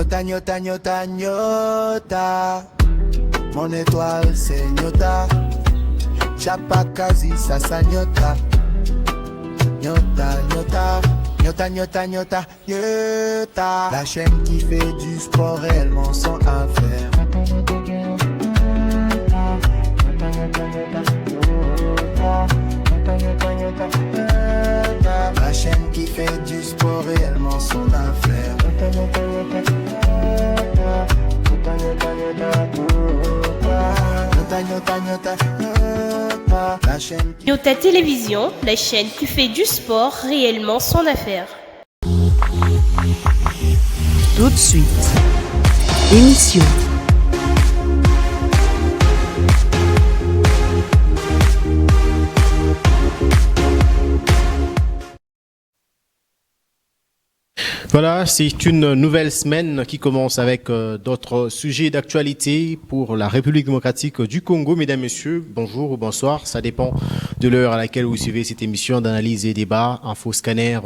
Nyota, nyota, nyota, nyota. Mon étoile c'est nyota. Chapakazi, sasa nyota. Nyota, nyota. Nyota, nyota, nyota, nyota. La chaîne qui fait du sport réellement sans affaire. La chaîne qui fait du sport réellement son affaire. Nyota Télévision, la chaîne qui fait du sport réellement son affaire. Tout de suite, émission. Voilà, c'est une nouvelle semaine qui commence avec d'autres sujets d'actualité pour la République démocratique du Congo. Mesdames, Messieurs, bonjour ou bonsoir. Ça dépend de l'heure à laquelle vous suivez cette émission d'analyse et débat. Info Scanner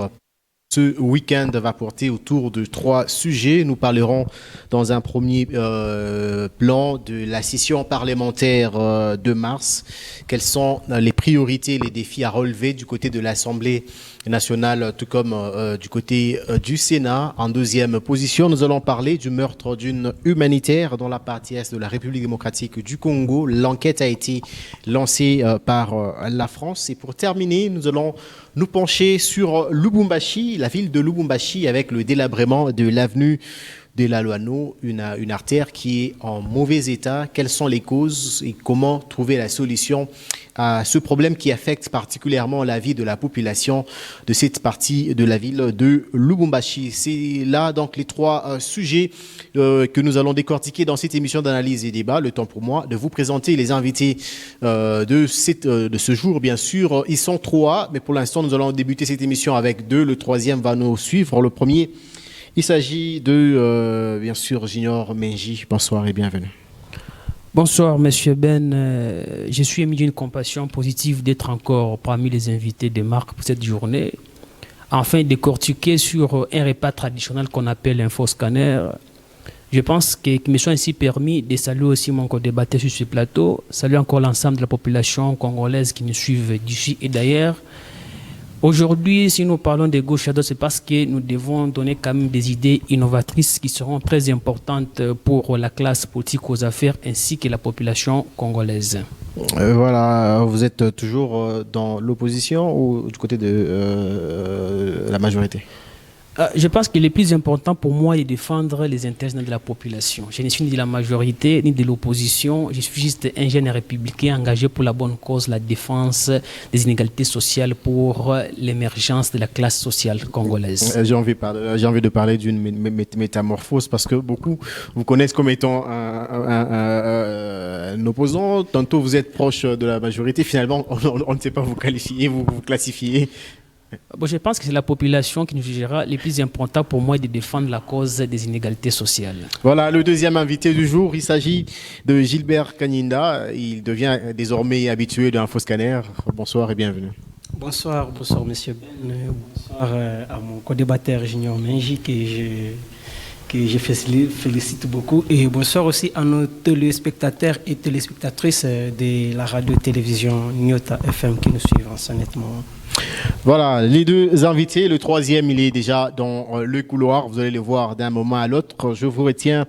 ce week-end va porter autour de 3 sujets. Nous parlerons dans un premier plan de la session parlementaire de mars. Quelles sont les priorités, les défis à relever du côté de l'Assemblée nationale, tout comme du côté du Sénat. En deuxième position, nous allons parler du meurtre d'une humanitaire dans la partie est de la République démocratique du Congo. L'enquête a été lancée par la France. Et pour terminer, nous allons nous pencher sur Lubumbashi, la ville de Lubumbashi, avec le délabrement de l'avenue de la Loano, une artère qui est en mauvais état. Quelles sont les causes et comment trouver la solution à ce problème qui affecte particulièrement la vie de la population de cette partie de la ville de Lubumbashi. C'est là donc les 3 sujets que nous allons décortiquer dans cette émission d'analyse et débat. Le temps pour moi de vous présenter les invités de ce jour, bien sûr. Ils sont 3, mais pour l'instant, nous allons débuter cette émission avec 2. Le 3e va nous suivre. Le premier, il s'agit de, bien sûr, Junior Menji. Bonsoir et bienvenue. Bonsoir, Monsieur Ben. Je suis ému d'une compassion positive d'être encore parmi les invités de marque pour cette journée, afin de décortiquer sur un repas traditionnel qu'on appelle un faux scanner. Je pense qu'il me soit ainsi permis de saluer aussi mon co-débatteur sur ce plateau, saluer encore l'ensemble de la population congolaise qui nous suivent d'ici et d'ailleurs. Aujourd'hui, si nous parlons de gauche à droite, c'est parce que nous devons donner quand même des idées innovatrices qui seront très importantes pour la classe politique aux affaires ainsi que la population congolaise. Voilà, vous êtes toujours dans l'opposition ou du côté de la majorité ? Je pense que le plus important pour moi est de défendre les intérêts de la population. Je ne suis ni de la majorité ni de l'opposition. Je suis juste un jeune républicain engagé pour la bonne cause, la défense des inégalités sociales pour l'émergence de la classe sociale congolaise. J'ai envie de parler d'une métamorphose parce que beaucoup vous connaissent comme étant un opposant. Tantôt vous êtes proche de la majorité. Finalement, on ne sait pas vous qualifier, vous classifier. Bon, je pense que c'est la population qui nous jugera. Le plus important pour moi est de défendre la cause des inégalités sociales. Voilà, le deuxième invité du jour, il s'agit de Gilbert Kanyinda. Il devient désormais habitué d'un faux scanner. Bonsoir et bienvenue. Bonsoir Monsieur Ben. Bonsoir à mon co-débatteur Junior Menji que je félicite beaucoup. Et bonsoir aussi à nos téléspectateurs et téléspectatrices de la radio-télévision Nyota FM qui nous suivent en ce moment. Voilà, les 2 invités. Le 3e, il est déjà dans le couloir. Vous allez le voir d'un moment à l'autre. Je vous retiens,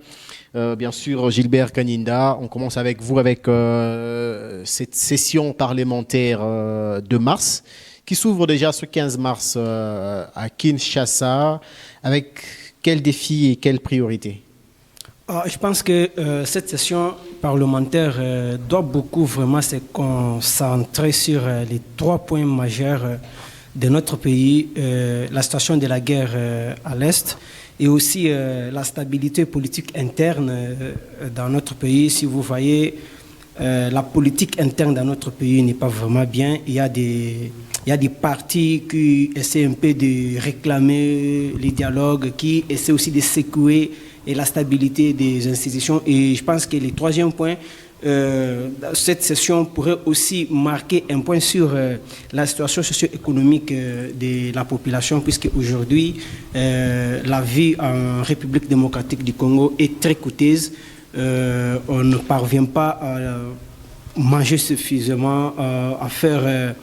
bien sûr, Gilbert Kanyinda. On commence avec vous, avec cette session parlementaire de mars, qui s'ouvre déjà ce 15 mars à Kinshasa. Avec quels défis et quelles priorités ? Je pense que cette session parlementaire doit beaucoup vraiment se concentrer sur les 3 points majeurs de notre pays, la situation de la guerre à l'Est et aussi la stabilité politique interne dans notre pays. Si vous voyez, la politique interne dans notre pays n'est pas vraiment bien. Il y a des partis qui essaient un peu de réclamer les dialogues, qui essaient aussi de secouer et la stabilité des institutions. Et je pense que le 3e point, cette session pourrait aussi marquer un point sur la situation socio-économique de la population, puisque aujourd'hui, la vie en République démocratique du Congo est très coûteuse. On ne parvient pas à manger suffisamment, à faire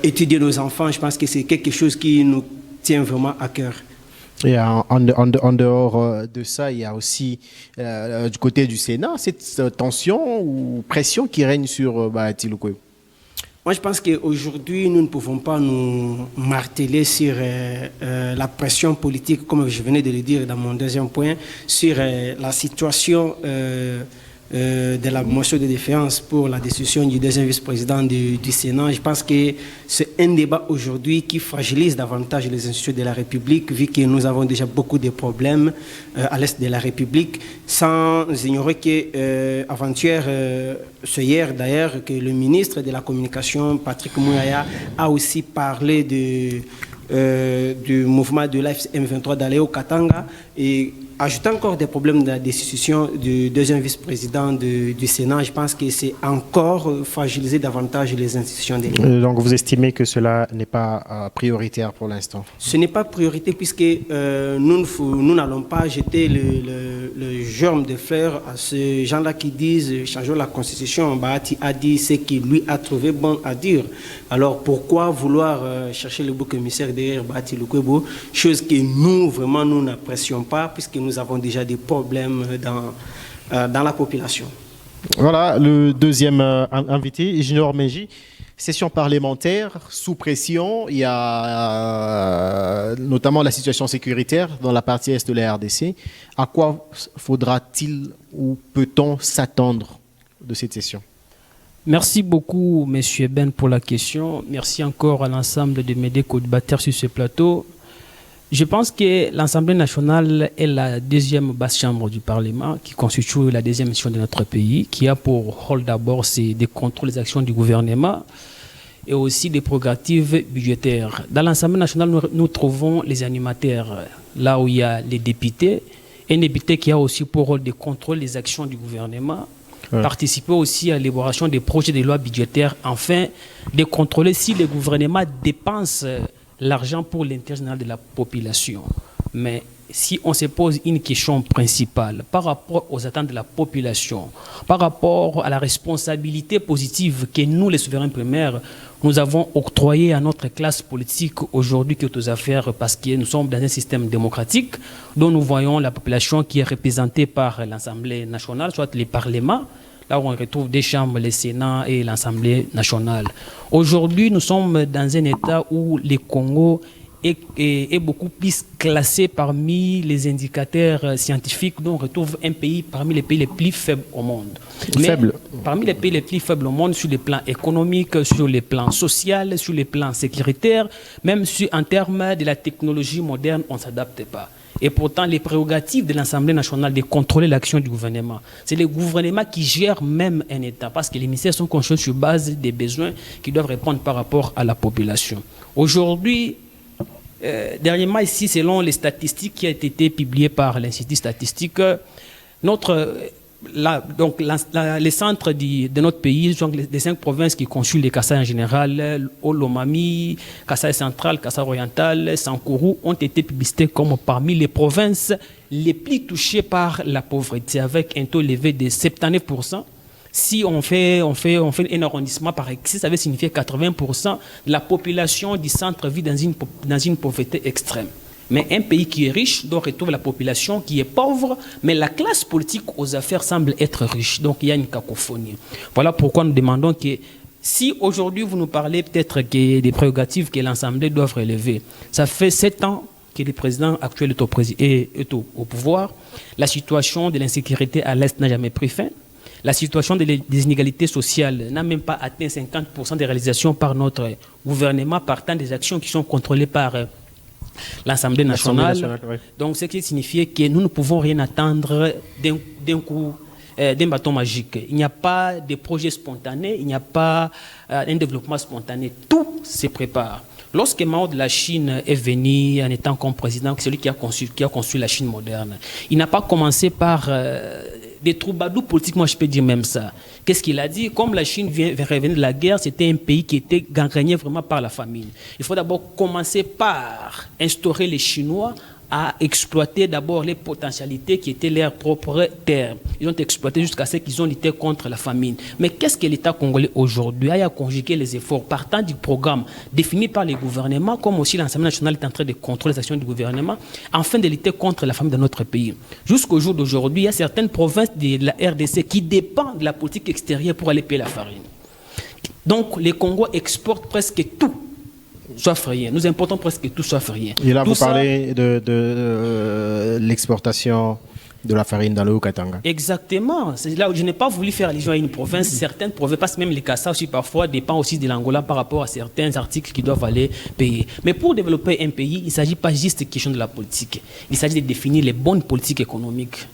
étudier nos enfants. Je pense que c'est quelque chose qui nous tient vraiment à cœur. Et en dehors de ça, il y a aussi du côté du Sénat cette tension ou pression qui règne sur Tilukwe. Moi, je pense qu'aujourd'hui, nous ne pouvons pas nous marteler sur la pression politique, comme je venais de le dire dans mon deuxième point, sur la situation de la motion de défiance pour la décision du deuxième vice-président du Sénat. Je pense que c'est un débat aujourd'hui qui fragilise davantage les institutions de la République, vu que nous avons déjà beaucoup de problèmes à l'est de la République, sans ignorer qu'avant-hier, c'est hier d'ailleurs, que le ministre de la Communication, Patrick Mouyaya, a aussi parlé du mouvement de l'AFC M23 d'aller au Katanga et ajouter encore des problèmes de la décision du deuxième vice-président du Sénat. Je pense que c'est encore fragiliser davantage les institutions de l'État. Donc vous estimez que cela n'est pas prioritaire pour l'instant? Ce n'est pas priorité puisque nous n'allons pas jeter le germe de fleurs à ces gens-là qui disent changeons la Constitution. Bahati a dit ce qu'il lui a trouvé bon à dire. Alors pourquoi vouloir chercher le bouc émissaire derrière Bahati Lukwebo, chose que nous vraiment nous n'apprécions pas puisque nous avons déjà des problèmes dans la population. Voilà, le deuxième invité, Junior Menji. Session parlementaire, sous pression, il y a notamment la situation sécuritaire dans la partie est de la RDC. À quoi faudra-t-il ou peut-on s'attendre de cette session? Merci beaucoup, M. Ben, pour la question. Merci encore à l'ensemble de mes co-débatteurs sur ce plateau. Je pense que l'Assemblée nationale est la deuxième basse chambre du Parlement qui constitue la deuxième mission de notre pays, qui a pour rôle d'abord de contrôler les actions du gouvernement et aussi des prérogatives budgétaires. Dans l'Assemblée nationale, nous trouvons les animateurs, là où il y a les députés, et un député qui a aussi pour rôle de contrôler les actions du gouvernement, participer aussi à l'élaboration des projets de loi budgétaires, enfin de contrôler si le gouvernement dépense l'argent pour l'intérêt général de la population. Mais si on se pose une question principale par rapport aux attentes de la population, par rapport à la responsabilité positive que nous, les souverains primaires, nous avons octroyée à notre classe politique aujourd'hui qui est aux affaires parce que nous sommes dans un système démocratique dont nous voyons la population qui est représentée par l'Assemblée nationale, soit les parlements, là où on retrouve des chambres, le Sénat et l'Assemblée nationale. Aujourd'hui, nous sommes dans un état où le Congo est beaucoup plus classé parmi les indicateurs scientifiques dont on retrouve un pays parmi les pays les plus faibles au monde. Parmi les pays les plus faibles au monde sur le plan économique, sur le plan social, sur le plan sécuritaire, même en termes de la technologie moderne, on ne s'adapte pas. Et pourtant, les prérogatives de l'Assemblée nationale de contrôler l'action du gouvernement, c'est le gouvernement qui gère même un État, parce que les ministères sont construits sur base des besoins qui doivent répondre par rapport à la population. Aujourd'hui, dernièrement ici, selon les statistiques qui ont été publiées par l'Institut statistique, les centres de notre pays, donc les 5 provinces qui consulent les Kassai en général, Olomami, Kassai central, Kassai oriental, Sankourou, ont été publicités comme parmi les provinces les plus touchées par la pauvreté, avec un taux élevé de 79%. Si on fait un arrondissement par ici, ça veut signifier 80% de la population du centre vit dans une pauvreté extrême. Mais un pays qui est riche doit retrouver la population qui est pauvre, mais la classe politique aux affaires semble être riche. Donc il y a une cacophonie. Voilà pourquoi nous demandons que si aujourd'hui vous nous parlez peut-être des prérogatives que l'Assemblée doit relever, ça fait 7 ans que le président actuel est au pouvoir. La situation de l'insécurité à l'Est n'a jamais pris fin. La situation des inégalités sociales n'a même pas atteint 50% des réalisations par notre gouvernement, partant des actions qui sont contrôlées par l'Assemblée nationale. Oui. Donc, ce qui signifie que nous ne pouvons rien attendre d'un coup, d'un bâton magique. Il n'y a pas de projet spontané, il n'y a pas un développement spontané. Tout se prépare. Lorsque Mao de la Chine est venu en étant comme président, celui qui a construit la Chine moderne, il n'a pas commencé par des troubadours politiques, moi je peux dire même ça, Qu'est-ce qu'il a dit? Comme la Chine vient revenir de la guerre, c'était un pays qui était gangréné vraiment par la famine. Il faut d'abord commencer par instaurer les Chinois à exploiter d'abord les potentialités qui étaient leurs propres terres. Ils ont exploité jusqu'à ce qu'ils ont lutté contre la famine. Mais qu'est-ce que l'État congolais aujourd'hui a conjugué les efforts partant du programme défini par les gouvernements, comme aussi l'Assemblée nationale est en train de contrôler les actions du gouvernement, afin de lutter contre la famine dans notre pays. Jusqu'au jour d'aujourd'hui, il y a certaines provinces de la RDC qui dépendent de la politique extérieure pour aller payer la farine. Donc, les Congos exportent presque tout, sauf rien. Nous importons presque tout, sauf rien. Et là, tout vous parlez de l'exportation de la farine dans le Haut-Katanga. Exactement. C'est là où je n'ai pas voulu faire allusion à une province. Certaines provinces, parce que même les Kassa aussi parfois dépendent aussi de l'Angola par rapport à certains articles qui doivent aller payer. Mais pour développer un pays, il ne s'agit pas juste de question de la politique. Il s'agit de définir les bonnes politiques économiques.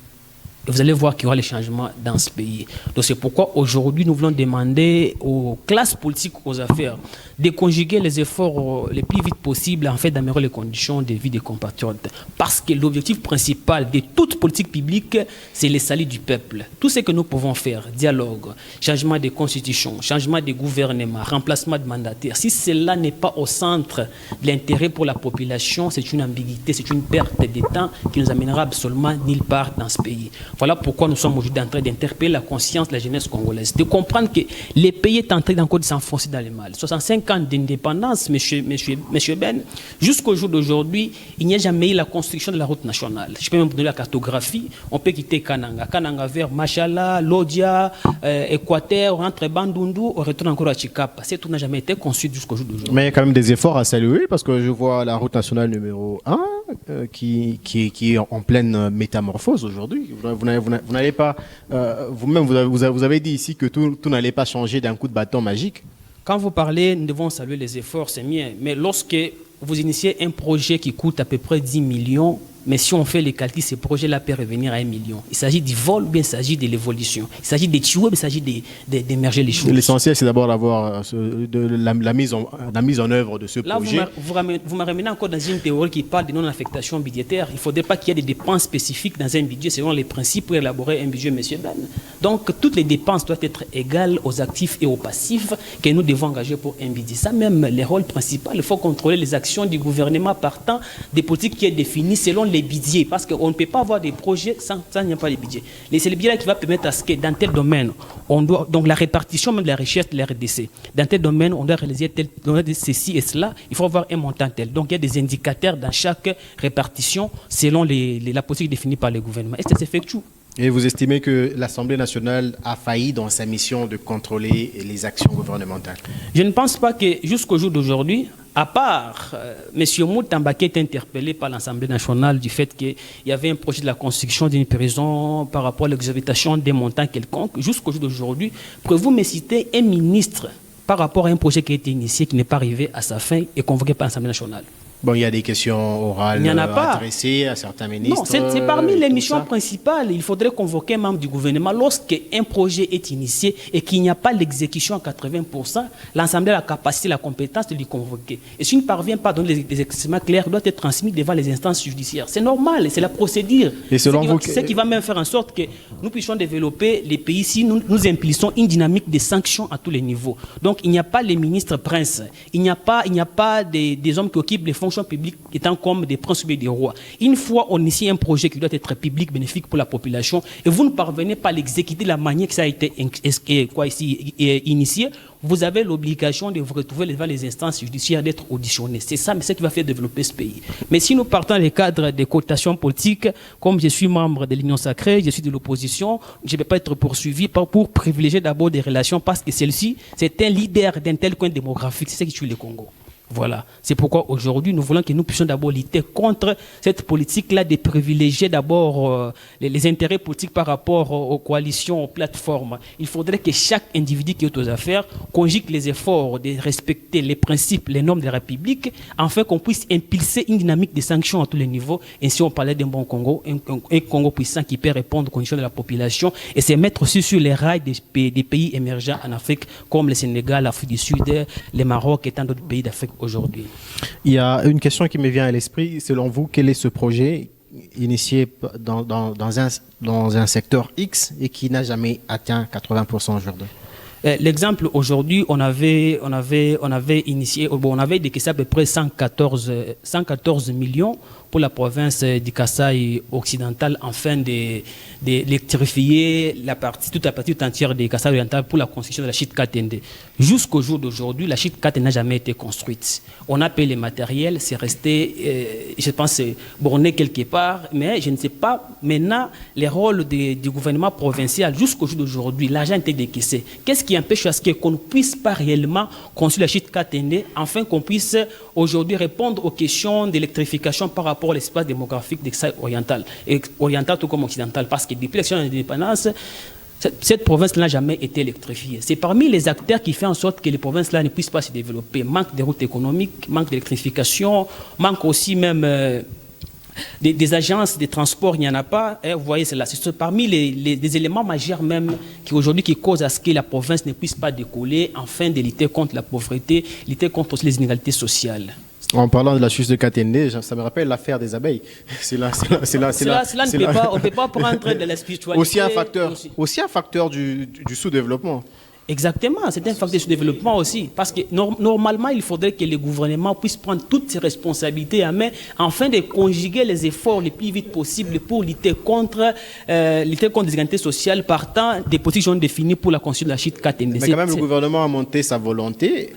Et vous allez voir qu'il y aura les changements dans ce pays. Donc c'est pourquoi aujourd'hui nous voulons demander aux classes politiques, aux affaires, de conjuguer les efforts les plus vite possible en fait d'améliorer les conditions de vie des compatriotes. Parce que l'objectif principal de toute politique publique, c'est le salut du peuple. Tout ce que nous pouvons faire, dialogue, changement de constitution, changement de gouvernement, remplacement de mandataires, si cela n'est pas au centre de l'intérêt pour la population, c'est une ambiguïté, c'est une perte de temps qui nous amènera absolument nulle part dans ce pays. Voilà pourquoi nous sommes aujourd'hui en train d'interpeller la conscience de la jeunesse congolaise, de comprendre que le pays est en train encore de s'enfoncer dans le mal. 65 ans d'indépendance, monsieur Ben, jusqu'au jour d'aujourd'hui, il n'y a jamais eu la construction de la route nationale. Je peux même vous donner la cartographie. On peut quitter Kananga vers Machala, Lodia, Équateur, entre Bandundu, on retourne encore à Chikapa. Cette route n'a jamais été construite jusqu'au jour d'aujourd'hui. Mais il y a quand même des efforts à saluer parce que je vois la route nationale numéro 1 qui est en pleine métamorphose aujourd'hui. Vous n'allez pas, vous-même, vous avez dit ici que tout n'allait pas changer d'un coup de bâton magique. Quand vous parlez, nous devons saluer les efforts, c'est bien. Mais lorsque vous initiez un projet qui coûte à peu près 10 millions, mais si on fait les calculs, ce projet-là peut revenir à 1 million. Il s'agit du vol, ou bien il s'agit de l'évolution. Il s'agit de tuer, ou bien il s'agit d'émerger les choses. L'essentiel, c'est d'abord d'avoir la mise en œuvre de ce projet. Là, vous me ramenez encore dans une théorie qui parle de non-affectation budgétaire. Il ne faudrait pas qu'il y ait des dépenses spécifiques dans un budget selon les principes pour élaborer un budget, monsieur Ben. Donc, toutes les dépenses doivent être égales aux actifs et aux passifs que nous devons engager pour un budget. Ça, même les rôles principaux, il faut contrôler les actions du gouvernement partant des politiques qui sont définies selon les budgets, parce qu'on ne peut pas avoir des projets sans il n'y a pas de budget. C'est le budget qui va permettre à ce que dans tel domaine, on doit, donc la répartition même de la recherche de la RDC, dans tel domaine, on doit réaliser ceci et cela, il faut avoir un montant tel. Donc il y a des indicateurs dans chaque répartition selon la politique définie par le gouvernement. Et ça s'effectue. Et vous estimez que l'Assemblée nationale a failli dans sa mission de contrôler les actions gouvernementales? Je ne pense pas que jusqu'au jour d'aujourd'hui, à part M. Moutamba qui est interpellé par l'Assemblée nationale du fait qu'il y avait un projet de la construction d'une prison par rapport à l'exorbitation des montants quelconques, jusqu'au jour d'aujourd'hui, pouvez-vous me citer un ministre par rapport à un projet qui a été initié, qui n'est pas arrivé à sa fin et convoqué par l'Assemblée nationale? Bon, il y a des questions orales adressées à certains ministres. Non, c'est parmi les missions principales. Il faudrait convoquer un membre du gouvernement. Lorsqu'un projet est initié et qu'il n'y a pas l'exécution à 80%, l'Assemblée a la capacité, la compétence de lui convoquer. Et s'il ne parvient pas à donner des éclaircissements clairs, il doit être transmis devant les instances judiciaires. C'est normal, c'est la procédure. Et selon vous, ce qui va même faire en sorte que nous puissions développer les pays ici, nous impulsons une dynamique de sanctions à tous les niveaux. Donc il n'y a pas les ministres princes, il n'y a pas des hommes qui occupent les fonctions publiques étant comme des princes ou des rois. Une fois on initie un projet qui doit être public, bénéfique pour la population, et vous ne parvenez pas à l'exécuter de la manière que ça a été initié, vous avez l'obligation de vous retrouver devant les instances judiciaires, d'être auditionné. C'est ça, mais c'est ce qui va faire développer ce pays. Mais si nous partons dans le cadre des cotations politiques, comme je suis membre de l'Union sacrée, je suis de l'opposition, je ne vais pas être poursuivi pour privilégier d'abord des relations, parce que celle-ci, c'est un leader d'un tel coin démographique, c'est ce qui tue le Congo. Voilà. C'est pourquoi aujourd'hui, nous voulons que nous puissions d'abord lutter contre cette politique-là de privilégier d'abord les intérêts politiques par rapport aux coalitions, aux plateformes. Il faudrait que chaque individu qui est aux affaires conjugue les efforts de respecter les principes, les normes de la République, afin qu'on puisse impulser une dynamique de sanctions à tous les niveaux. Ainsi, on parlait d'un bon Congo, un Congo puissant qui peut répondre aux conditions de la population et se mettre aussi sur les rails des pays émergents en Afrique, comme le Sénégal, l'Afrique du Sud, le Maroc et tant d'autres pays d'Afrique aujourd'hui. Il y a une question qui me vient à l'esprit. Selon vous, quel est ce projet initié dans un secteur X et qui n'a jamais atteint 80% aujourd'hui. L'exemple aujourd'hui, on avait initié, on avait décaissé à peu près 114 millions pour la province du Kasaï occidental afin d'électrifier toute la partie entière du Kasaï oriental pour la construction de la chute Katende. Jusqu'au jour d'aujourd'hui, la chute Katende n'a jamais été construite. On a payé les matériels, c'est resté, je pense, borné quelque part, mais je ne sais pas maintenant les rôles du gouvernement provincial jusqu'au jour d'aujourd'hui. L'argent a été décaissé. Qu'est-ce qui empêche à ce qu'on ne puisse pas réellement construire la chute Katende afin qu'on puisse aujourd'hui répondre aux questions d'électrification par rapport à l'espace démographique de Kasaï oriental, et oriental tout comme occidental, parce que depuis l'élection de l'indépendance, cette province n'a jamais été électrifiée. C'est parmi les acteurs qui font en sorte que les provinces-là ne puissent pas se développer. Manque de routes économiques, manque d'électrification, manque aussi même des agences de transport, il n'y en a pas. Vous voyez, c'est parmi les éléments majeurs même qui causent à ce que la province ne puisse pas décoller afin de lutter contre la pauvreté, lutter contre aussi les inégalités sociales. En parlant de la chute de Katende, ça me rappelle l'affaire des abeilles. On ne peut pas prendre de la spiritualité. Aussi un facteur du sous-développement. Exactement, c'est un facteur de sous-développement aussi. Parce que normalement, il faudrait que le gouvernement puisse prendre toutes ses responsabilités en main afin de conjuguer les efforts le plus vite possible pour lutter contre les inégalités sociales partant des positions définies pour la construction de la chute Katende. Mais quand même, le gouvernement a montré sa volonté.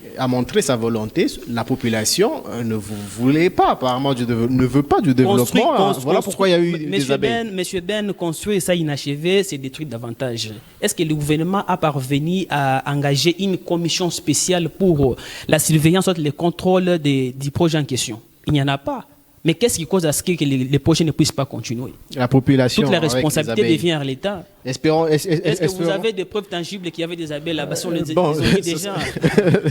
La population ne voulait pas, apparemment, ne veut pas du développement. Voilà pourquoi il y a eu des abeilles. Monsieur Ben, construire ça inachevé, c'est détruire davantage. Est-ce que le gouvernement a parvenu à engager une commission spéciale pour la surveillance, le contrôle du projet en question? Il n'y en a pas. Mais qu'est-ce qui cause à ce que les projets ne puissent pas continuer? La population. Toute la responsabilité devient à l'État. Est-ce que vous espérons... avez des preuves tangibles qu'il y avait des abeilles là-bas sur les déjà?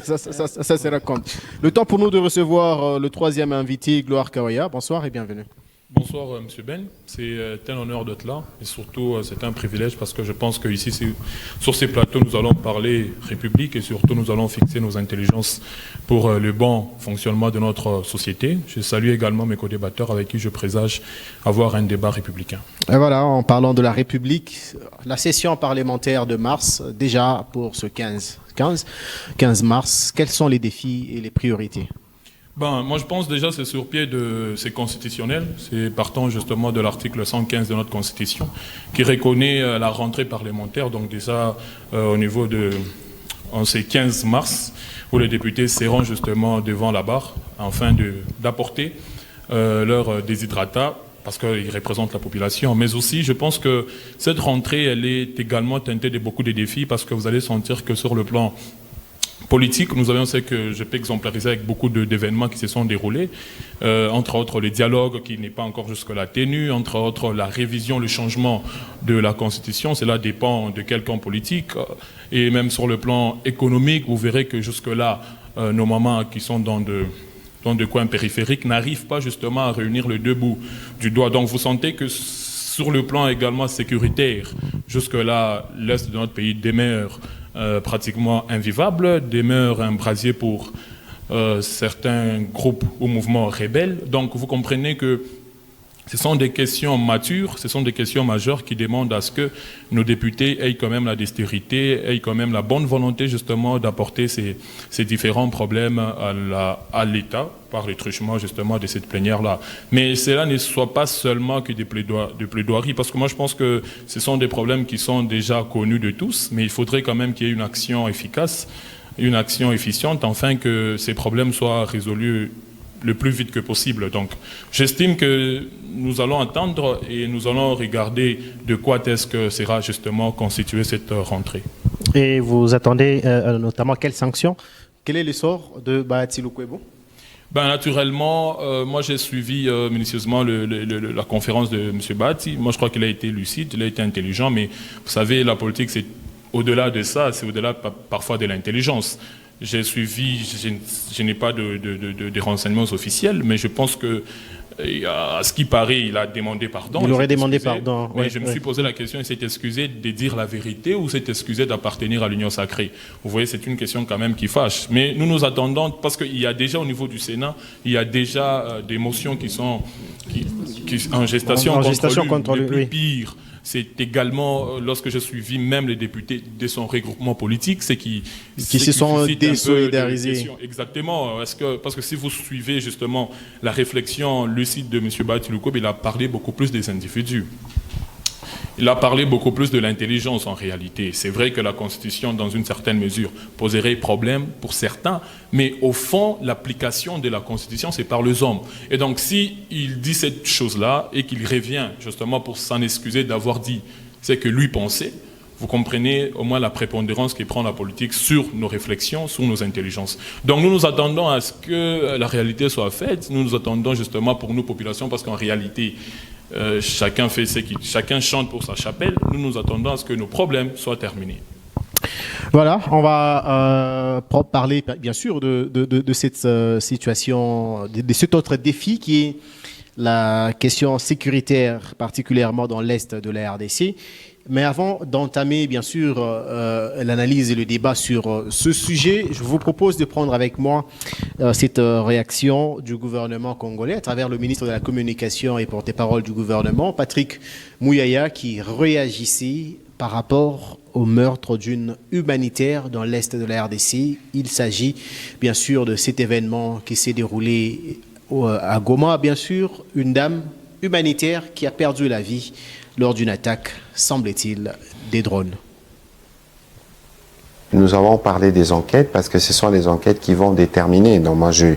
Ça se raconte. Le temps pour nous de recevoir le troisième invité, Gloire Kaoya. Bonsoir et bienvenue. Bonsoir M. Ben, c'est un honneur d'être là et surtout c'est un privilège parce que je pense qu'ici sur ces plateaux nous allons parler République et surtout nous allons fixer nos intelligences pour le bon fonctionnement de notre société. Je salue également mes co-débatteurs avec qui je présage avoir un débat républicain. Et voilà, en parlant de la République, la session parlementaire de mars, déjà pour ce 15 mars, quels sont les défis et les priorités? Moi, je pense déjà c'est sur pied c'est constitutionnel. C'est partant justement de l'article 115 de notre Constitution qui reconnaît la rentrée parlementaire. Donc déjà au niveau on sait 15 mars où les députés seront justement devant la barre afin d'apporter leur desiderata parce qu'ils représentent la population. Mais aussi, je pense que cette rentrée, elle est également teintée de beaucoup de défis parce que vous allez sentir que sur le plan politique, nous avions, c'est que je peux exemplariser avec beaucoup d'événements qui se sont déroulés, entre autres le dialogue qui n'est pas encore jusque-là tenu, entre autres la révision, le changement de la Constitution, cela dépend de quel camp politique, et même sur le plan économique, vous verrez que jusque-là, nos mamans qui sont dans de coins périphériques n'arrivent pas justement à réunir les deux bouts du doigt. Donc vous sentez que sur le plan également sécuritaire, jusque-là, l'Est de notre pays demeure pratiquement invivable, demeure un brasier pour certains groupes ou mouvements rebelles. Donc vous comprenez que ce sont des questions matures, ce sont des questions majeures qui demandent à ce que nos députés aient quand même la dextérité, aient quand même la bonne volonté justement d'apporter ces différents problèmes à l'État par les truchements justement de cette plénière-là. Mais cela ne soit pas seulement que des plaidoiries, parce que moi je pense que ce sont des problèmes qui sont déjà connus de tous, mais il faudrait quand même qu'il y ait une action efficace, une action efficiente, afin que ces problèmes soient résolus le plus vite que possible. Donc, j'estime que nous allons attendre et nous allons regarder de quoi est-ce que sera justement constituée cette rentrée. Et vous attendez notamment quelles sanctions? Quel est le sort de Bahati Lukwebo? Naturellement, moi j'ai suivi minutieusement la conférence de M. Bahati. Moi je crois qu'il a été lucide, il a été intelligent, mais vous savez, la politique c'est au-delà de ça, c'est au-delà parfois de l'intelligence. J'ai suivi, je n'ai pas de renseignements officiels, mais je pense que, à ce qui paraît, il a demandé pardon. Il aurait demandé pardon. Mais je me suis posé la question, il s'est excusé de dire la vérité ou s'est excusé d'appartenir à l'Union sacrée? Vous voyez, c'est une question quand même qui fâche. Mais nous attendons, parce qu'il y a déjà au niveau du Sénat, il y a déjà des motions qui sont... en gestation, contre lui. Le plus pire, c'est également, lorsque j'ai suivi même les députés de son regroupement politique, c'est qui se sont désolidarisés. Exactement. Parce que si vous suivez justement la réflexion lucide de M. Batiloukob, il a parlé beaucoup plus des individus. Il a parlé beaucoup plus de l'intelligence en réalité. C'est vrai que la Constitution, dans une certaine mesure, poserait problème pour certains, mais au fond, l'application de la Constitution, c'est par les hommes. Et donc, s'il dit cette chose-là et qu'il revient justement pour s'en excuser d'avoir dit ce que lui pensait, vous comprenez au moins la prépondérance qui prend la politique sur nos réflexions, sur nos intelligences. Donc nous nous attendons à ce que la réalité soit faite, nous nous attendons justement pour nos populations, parce qu'en réalité, chacun chante pour sa chapelle, nous nous attendons à ce que nos problèmes soient terminés. Voilà, on va parler bien sûr de cette situation, de cet autre défi qui est la question sécuritaire, particulièrement dans l'Est de la RDC. Mais avant d'entamer, bien sûr, l'analyse et le débat sur ce sujet, je vous propose de prendre avec moi cette réaction du gouvernement congolais à travers le ministre de la Communication et porte-parole du gouvernement, Patrick Muyaya, qui réagissait par rapport au meurtre d'une humanitaire dans l'Est de la RDC. Il s'agit, bien sûr, de cet événement qui s'est déroulé à Goma, bien sûr, une dame humanitaire qui a perdu la vie lors d'une attaque, semble-t-il, des drones. Nous avons parlé des enquêtes parce que ce sont les enquêtes qui vont déterminer. Donc moi, je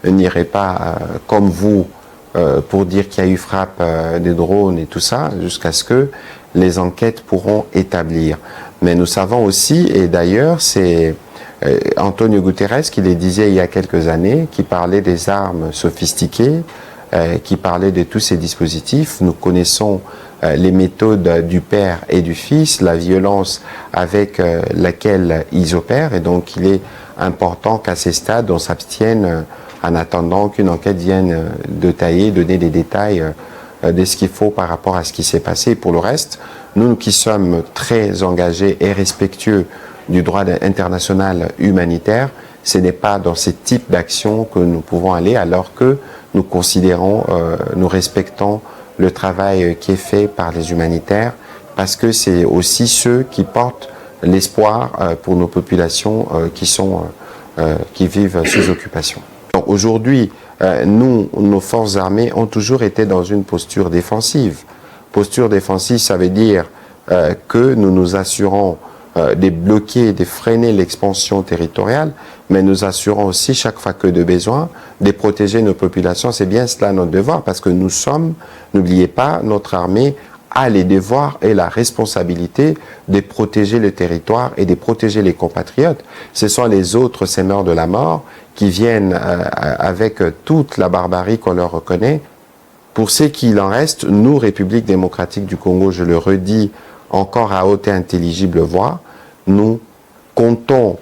n'irai pas comme vous pour dire qu'il y a eu frappe des drones et tout ça, jusqu'à ce que les enquêtes pourront établir. Mais nous savons aussi, et d'ailleurs, c'est Antonio Guterres qui les disait il y a quelques années, qui parlait des armes sophistiquées, qui parlait de tous ces dispositifs. Nous connaissons les méthodes du père et du fils, la violence avec laquelle ils opèrent, et donc il est important qu'à ces stades on s'abstienne en attendant qu'une enquête vienne détailler, donner des détails de ce qu'il faut par rapport à ce qui s'est passé. Pour le reste, nous qui sommes très engagés et respectueux du droit international humanitaire, ce n'est pas dans ce type d'action que nous pouvons aller, alors que nous considérons, nous respectons le travail qui est fait par les humanitaires, parce que c'est aussi ceux qui portent l'espoir pour nos populations qui vivent sous occupation. Aujourd'hui, nos forces armées ont toujours été dans une posture défensive. Posture défensive, ça veut dire que nous nous assurons de bloquer, de freiner l'expansion territoriale, mais nous assurons aussi, chaque fois que de besoin, de protéger nos populations. C'est bien cela notre devoir, parce que nous sommes, n'oubliez pas, notre armée a les devoirs et la responsabilité de protéger le territoire et de protéger les compatriotes. Ce sont les autres seigneurs de la mort qui viennent avec toute la barbarie qu'on leur reconnaît. Pour ce qu'il en reste, nous, République démocratique du Congo, je le redis encore à haute et intelligible voix, nous comptons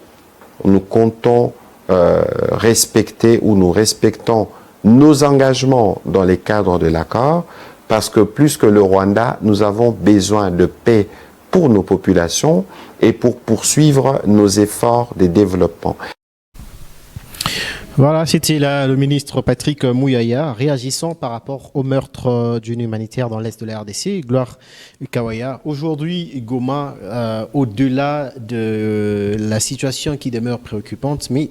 respecter, ou nous respectons nos engagements dans les cadres de l'accord, parce que plus que le Rwanda, nous avons besoin de paix pour nos populations et pour poursuivre nos efforts de développement. Voilà, c'était le ministre Patrick Muyaya réagissant par rapport au meurtre d'une humanitaire dans l'Est de la RDC, Gloire Ukawaya. Aujourd'hui, Goma, au-delà de la situation qui demeure préoccupante, mais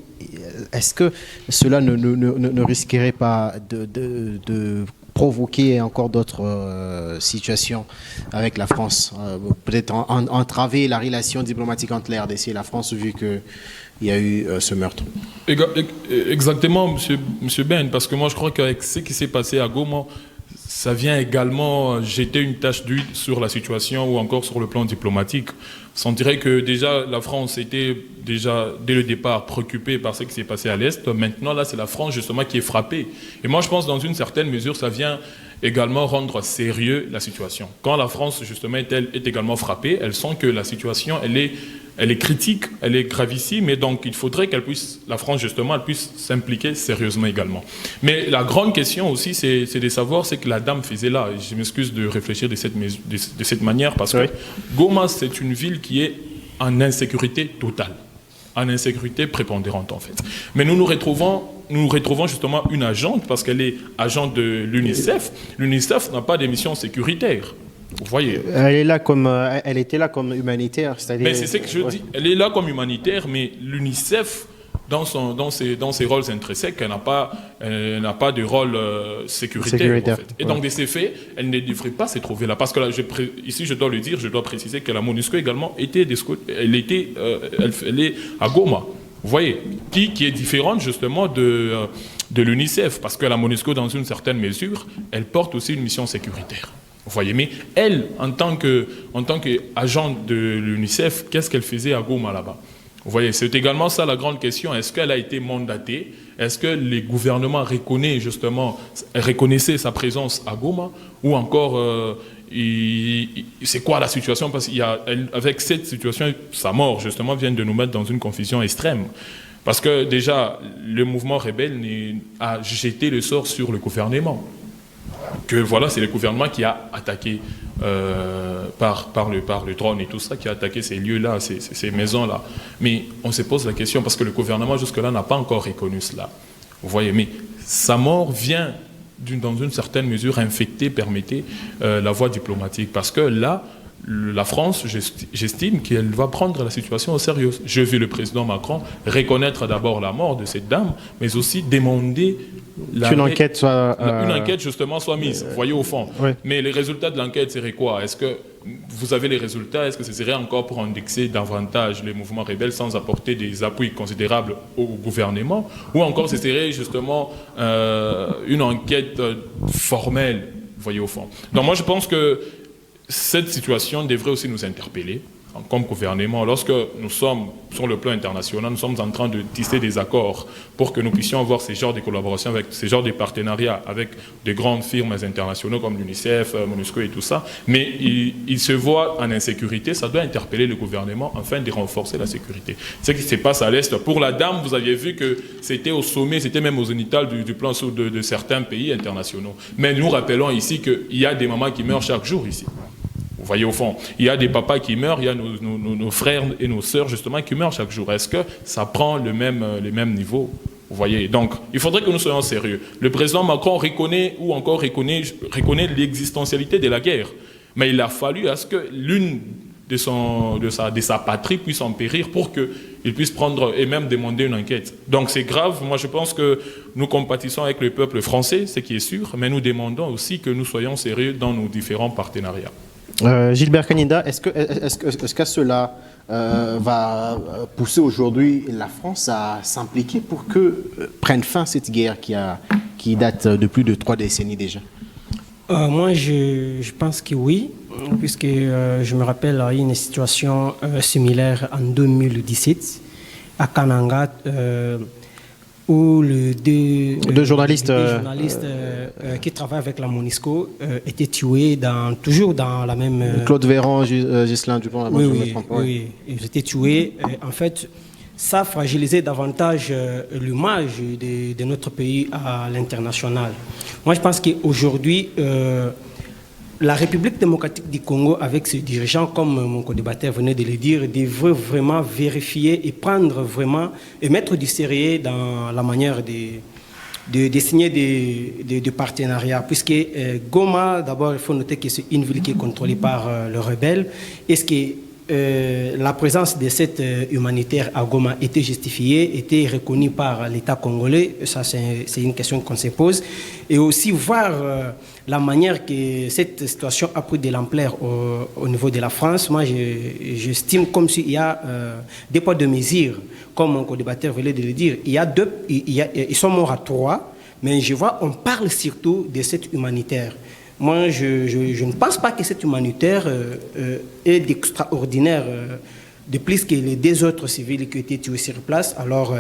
est-ce que cela ne risquerait pas de provoquer encore d'autres situations avec la France, peut-être entraver la relation diplomatique entre la RDC et la France, vu qu'il y a eu ce meurtre? Exactement, monsieur Ben, parce que moi je crois qu'avec ce qui s'est passé à Goma, ça vient également jeter une tache d'huile sur la situation ou encore sur le plan diplomatique. On dirait que déjà la France était déjà dès le départ préoccupée par ce qui s'est passé à l'Est. Maintenant là c'est la France justement qui est frappée. Et moi je pense dans une certaine mesure ça vient également rendre sérieux la situation. Quand la France justement est également frappée, elle sent que la situation elle est critique, elle est gravissime, et donc il faudrait la France justement, elle puisse s'impliquer sérieusement également. Mais la grande question aussi, c'est de savoir ce que la dame faisait là. Je m'excuse de réfléchir de cette manière, parce que Goma, c'est une ville qui est en insécurité totale, en insécurité prépondérante en fait. Mais nous nous retrouvons nous retrouvons justement une agente, parce qu'elle est agente de l'UNICEF. L'UNICEF n'a pas de mission sécuritaire. Vous voyez. Elle était là comme humanitaire. Mais c'est ce que je dis. Elle est là comme humanitaire, mais l'UNICEF, dans ses rôles intrinsèques, elle n'a pas de rôle sécuritaire. En fait. Et donc, de ces faits, elle ne devrait pas se trouver là. Parce que là, ici, je dois le dire, je dois préciser que la MONUSCO également elle est à Goma. Vous voyez, qui est différente justement de l'UNICEF, parce que la MONUSCO, dans une certaine mesure, elle porte aussi une mission sécuritaire. Vous voyez, mais elle, en tant qu'agente de l'UNICEF, qu'est-ce qu'elle faisait à Goma là-bas? Vous voyez, c'est également ça la grande question. Est-ce qu'elle a été mandatée? Est-ce que les gouvernements reconnaissaient sa présence à Goma? Ou encore, c'est quoi la situation? Parce qu'avec cette situation, sa mort, justement, vient de nous mettre dans une confusion extrême. Parce que déjà, le mouvement rebelle a jeté le sort sur le gouvernement. Que voilà, c'est le gouvernement qui a attaqué par le drone et tout ça, qui a attaqué ces lieux-là, ces maisons-là. Mais on se pose la question, parce que le gouvernement jusque-là n'a pas encore reconnu cela. Vous voyez, mais sa mort vient dans une certaine mesure infecter, permettez, la voie diplomatique. Parce que là, la France, j'estime qu'elle va prendre la situation au sérieux. Je veux le président Macron reconnaître d'abord la mort de cette dame, mais aussi demander qu'une enquête soit une enquête justement soit mise, voyez au fond. Oui. Mais les résultats de l'enquête seraient quoi? Est-ce que vous avez les résultats? Est-ce que ce serait encore pour indexer davantage les mouvements rebelles sans apporter des appuis considérables au gouvernement? Ou encore ce serait justement une enquête formelle, voyez au fond? Donc moi je pense que cette situation devrait aussi nous interpeller comme gouvernement. Lorsque nous sommes sur le plan international, nous sommes en train de tisser des accords pour que nous puissions avoir ces genres de collaborations, avec ces genres de partenariats avec de grandes firmes internationales comme l'UNICEF, MONUSCO et tout ça, mais ils se voient en insécurité, ça doit interpeller le gouvernement afin de renforcer la sécurité. Ce qui se passe à l'Est, pour la dame, vous aviez vu que c'était au sommet, c'était même au zénithal du plan de certains pays internationaux. Mais nous rappelons ici qu'il y a des mamans qui meurent chaque jour ici. Vous voyez au fond, il y a des papas qui meurent, il y a nos frères et nos sœurs justement qui meurent chaque jour. Est-ce que ça prend le même niveau? Vous voyez, donc il faudrait que nous soyons sérieux. Le président Macron reconnaît l'existentialité de la guerre, mais il a fallu à ce que l'une de sa patrie puisse en périr pour qu'il puisse prendre et même demander une enquête. Donc c'est grave. Moi je pense que nous compatissons avec le peuple français, ce qui est sûr, mais nous demandons aussi que nous soyons sérieux dans nos différents partenariats. Gilbert Kaninda, est-ce que cela va pousser aujourd'hui la France à s'impliquer pour que prenne fin cette guerre qui date de plus de 3 décennies déjà? Moi, je pense que oui, puisque je me rappelle il y a une situation similaire en 2017 à Kananga, où deux journalistes qui travaillent avec la MONUSCO étaient tués toujours dans la même... Claude Véran, Ghislain Dupont. Oui, ils étaient tués. En fait, ça fragilisait davantage l'image de notre pays à l'international. Moi, je pense qu'aujourd'hui, la République démocratique du Congo, avec ses dirigeants, comme mon co-débatteur venait de le dire, devrait vraiment vérifier et prendre vraiment, et mettre du sérieux dans la manière de signer des partenariats. Puisque Goma, d'abord, il faut noter que c'est une ville qui est contrôlée par le rebelle. Est-ce que la présence de cette humanitaire à Goma était justifiée, était reconnue par l'État congolais? Ça, c'est une question qu'on se pose. Et aussi voir la manière que cette situation a pris de l'ampleur au niveau de la France. Moi, j'estime comme s'il y a des poids de mesure, comme mon co-débatteur venait de le dire. Ils sont morts à 3, mais je vois, on parle surtout de cette humanitaire. Moi, je ne pense pas que cette humanitaire est d'extraordinaire, de plus que les 2 autres civils qui ont été tués sur place. Alors,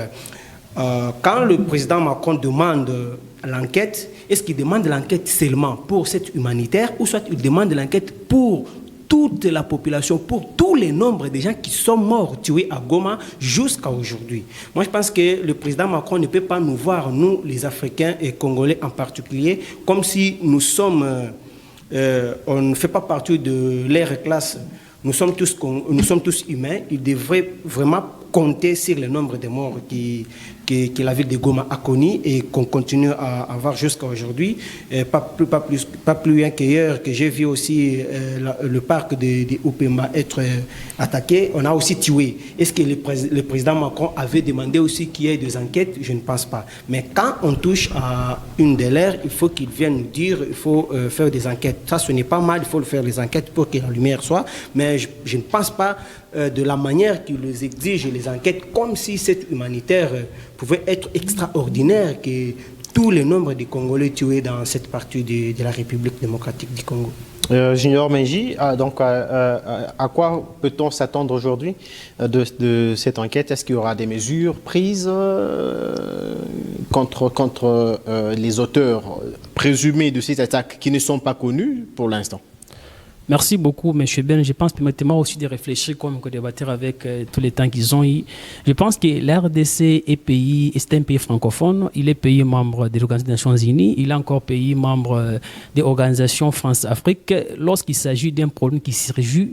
quand le président Macron demande l'enquête, est-ce qu'il demande l'enquête seulement pour cette humanitaire ou soit il demande l'enquête pour toute la population, pour tous les nombres de gens qui sont morts, tués à Goma jusqu'à aujourd'hui? Moi, je pense que le président Macron ne peut pas nous voir, nous, les Africains et Congolais en particulier, comme si nous sommes... on ne fait pas partie de leur classe. Nous sommes tous humains. Il devrait vraiment compter sur le nombre de morts qui que la ville de Goma a connu et qu'on continue à avoir jusqu'à aujourd'hui. Pas plus loin qu'ailleurs, que j'ai vu aussi le parc de Upema être attaqué. On a aussi tué. Est-ce que le président Macron avait demandé aussi qu'il y ait des enquêtes? Je ne pense pas. Mais quand on touche à une de l'air, il faut qu'il vienne nous dire, il faut faire des enquêtes. Ça, ce n'est pas mal, il faut faire les enquêtes pour que la lumière soit. Mais je ne pense pas de la manière qu'ils les exigent les enquêtes, comme si cette humanitaire pouvait être extraordinaire, que tous les nombres de Congolais tués dans cette partie de la République démocratique du Congo. Junior Menji, donc à quoi peut-on s'attendre aujourd'hui de cette enquête? Est-ce qu'il y aura des mesures prises contre les auteurs présumés de ces attaques qui ne sont pas connus pour l'instant? Merci beaucoup, M. Ben. Je pense, permettez-moi aussi de réfléchir comme co-débatteur avec tous les temps qu'ils ont eu. Je pense que l'RDC est un pays francophone. Il est pays membre de l'Organisation des Nations Unies. Il est encore pays membre des organisations France-Afrique. Lorsqu'il s'agit d'un problème qui surgit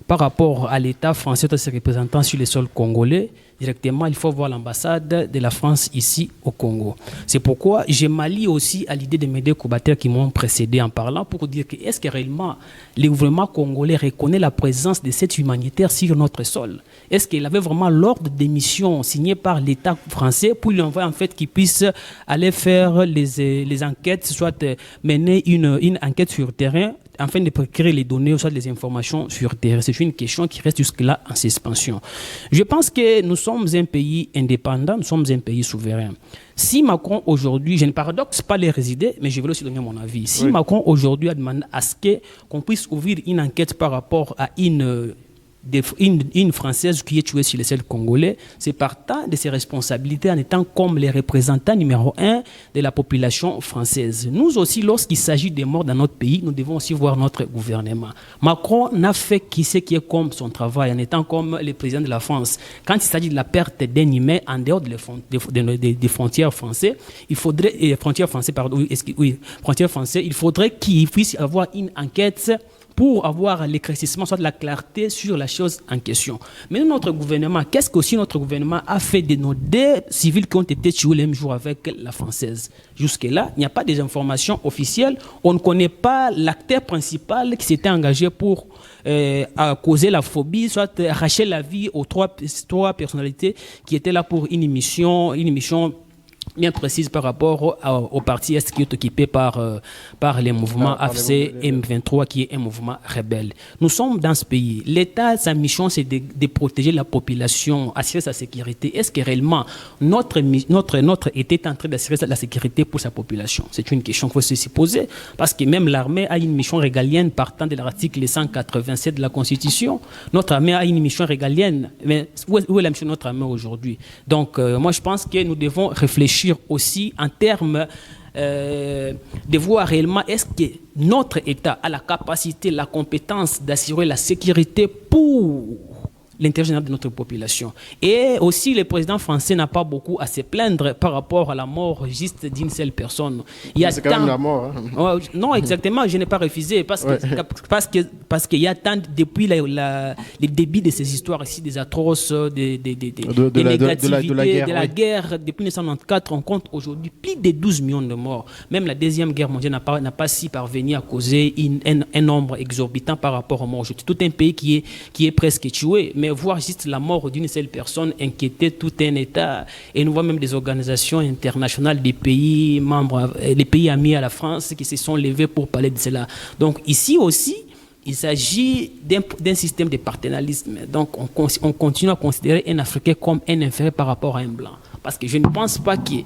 par rapport à l'État français et ses représentants sur les sols congolais, directement, il faut voir l'ambassade de la France ici au Congo. C'est pourquoi je m'allie aussi à l'idée de mes deux combattants qui m'ont précédé en parlant pour dire que est-ce que réellement le gouvernement congolais reconnaît la présence de cette humanitaire sur notre sol? Est-ce qu'il avait vraiment l'ordre des missions signé par l'État français pour lui envoyer en fait qu'il puisse aller faire les enquêtes, soit mener une enquête sur terrain afin de créer les données, soit les informations sur terrain? C'est une question qui reste jusque-là en suspension. Je pense que nous sommes un pays indépendant, nous sommes un pays souverain. Si Macron aujourd'hui, je ne paradoxe pas les résidés, mais je vais aussi donner mon avis. Si Macron aujourd'hui a demandé à ce qu'on puisse ouvrir une enquête par rapport à une Française qui est tuée sur les sols congolais, c'est partant de ses responsabilités en étant comme les représentants numéro 1 de la population française. Nous aussi, lorsqu'il s'agit des morts dans notre pays, nous devons aussi voir notre gouvernement. Macron n'a fait ce qui est comme son travail en étant comme le président de la France. Quand il s'agit de la perte d'un humain en dehors des frontières françaises, il faudrait il faudrait qu'il puisse avoir une enquête pour avoir l'éclaircissement, soit de la clarté sur la chose en question. Mais notre gouvernement, qu'est-ce qu'aussi notre gouvernement a fait de nos deux civils qui ont été tués le même jour avec la Française? Jusque-là, il n'y a pas des informations officielles. On ne connaît pas l'acteur principal qui s'était engagé pour causer la phobie, soit arracher la vie aux trois personnalités qui étaient là pour une mission bien précise par rapport au parti Est qui est occupé par les mouvements AFC M23 qui est un mouvement rebelle. Nous sommes dans ce pays. L'État, sa mission, c'est de protéger la population, assurer sa sécurité. Est-ce que réellement notre État est en train d'assurer la sécurité pour sa population? C'est une question qu'il faut se poser parce que même l'armée a une mission régalienne partant de l'article 187 de la Constitution. Notre armée a une mission régalienne. Mais où est la mission de notre armée aujourd'hui? Donc, moi, je pense que nous devons réfléchir aussi en termes de voir réellement est-ce que notre État a la capacité, la compétence d'assurer la sécurité pour l'intérêt général de notre population. Et aussi, le président français n'a pas beaucoup à se plaindre par rapport à la mort juste d'une seule personne. C'est quand même la mort. Hein. Non, exactement, je n'ai pas refusé parce qu'il y a tant, depuis le début de ces histoires ici, des atroces, des négativités, de la guerre, depuis 1994, on compte aujourd'hui plus de 12 millions de morts. Même la Deuxième Guerre mondiale n'a pas si parvenu à causer un nombre exorbitant par rapport aux morts. C'est tout un pays qui est presque tué, mais voir juste la mort d'une seule personne inquiéter tout un État. Et nous voyons même des organisations internationales, des pays membres, des pays amis à la France qui se sont levés pour parler de cela. Donc ici aussi, il s'agit d'un système de partenarialisme. Donc on continue à considérer un Africain comme un inférieur par rapport à un Blanc. Parce que je ne pense pas que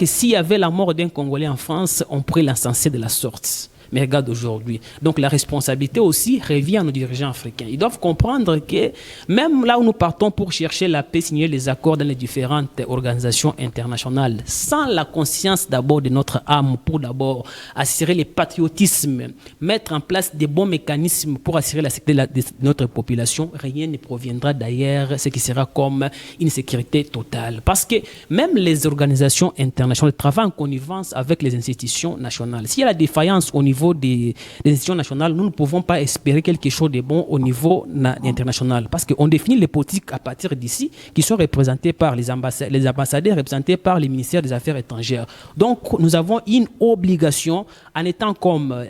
s'il y avait la mort d'un Congolais en France, on pourrait l'incenser de la sorte. Mais regarde aujourd'hui. Donc la responsabilité aussi revient à nos dirigeants africains. Ils doivent comprendre que même là où nous partons pour chercher la paix, signer les accords dans les différentes organisations internationales, sans la conscience d'abord de notre âme, pour d'abord assurer le patriotisme, mettre en place des bons mécanismes pour assurer la sécurité de notre population, rien ne proviendra d'ailleurs, ce qui sera comme une sécurité totale. Parce que même les organisations internationales travaillent en connivence avec les institutions nationales. S'il y a la défaillance au niveau niveau des institutions nationales, nous ne pouvons pas espérer quelque chose de bon au niveau international. Parce qu'on définit les politiques à partir d'ici, qui sont représentées par les ambassadeurs, représentés par les ministères des Affaires étrangères. Donc, nous avons une obligation, en étant comme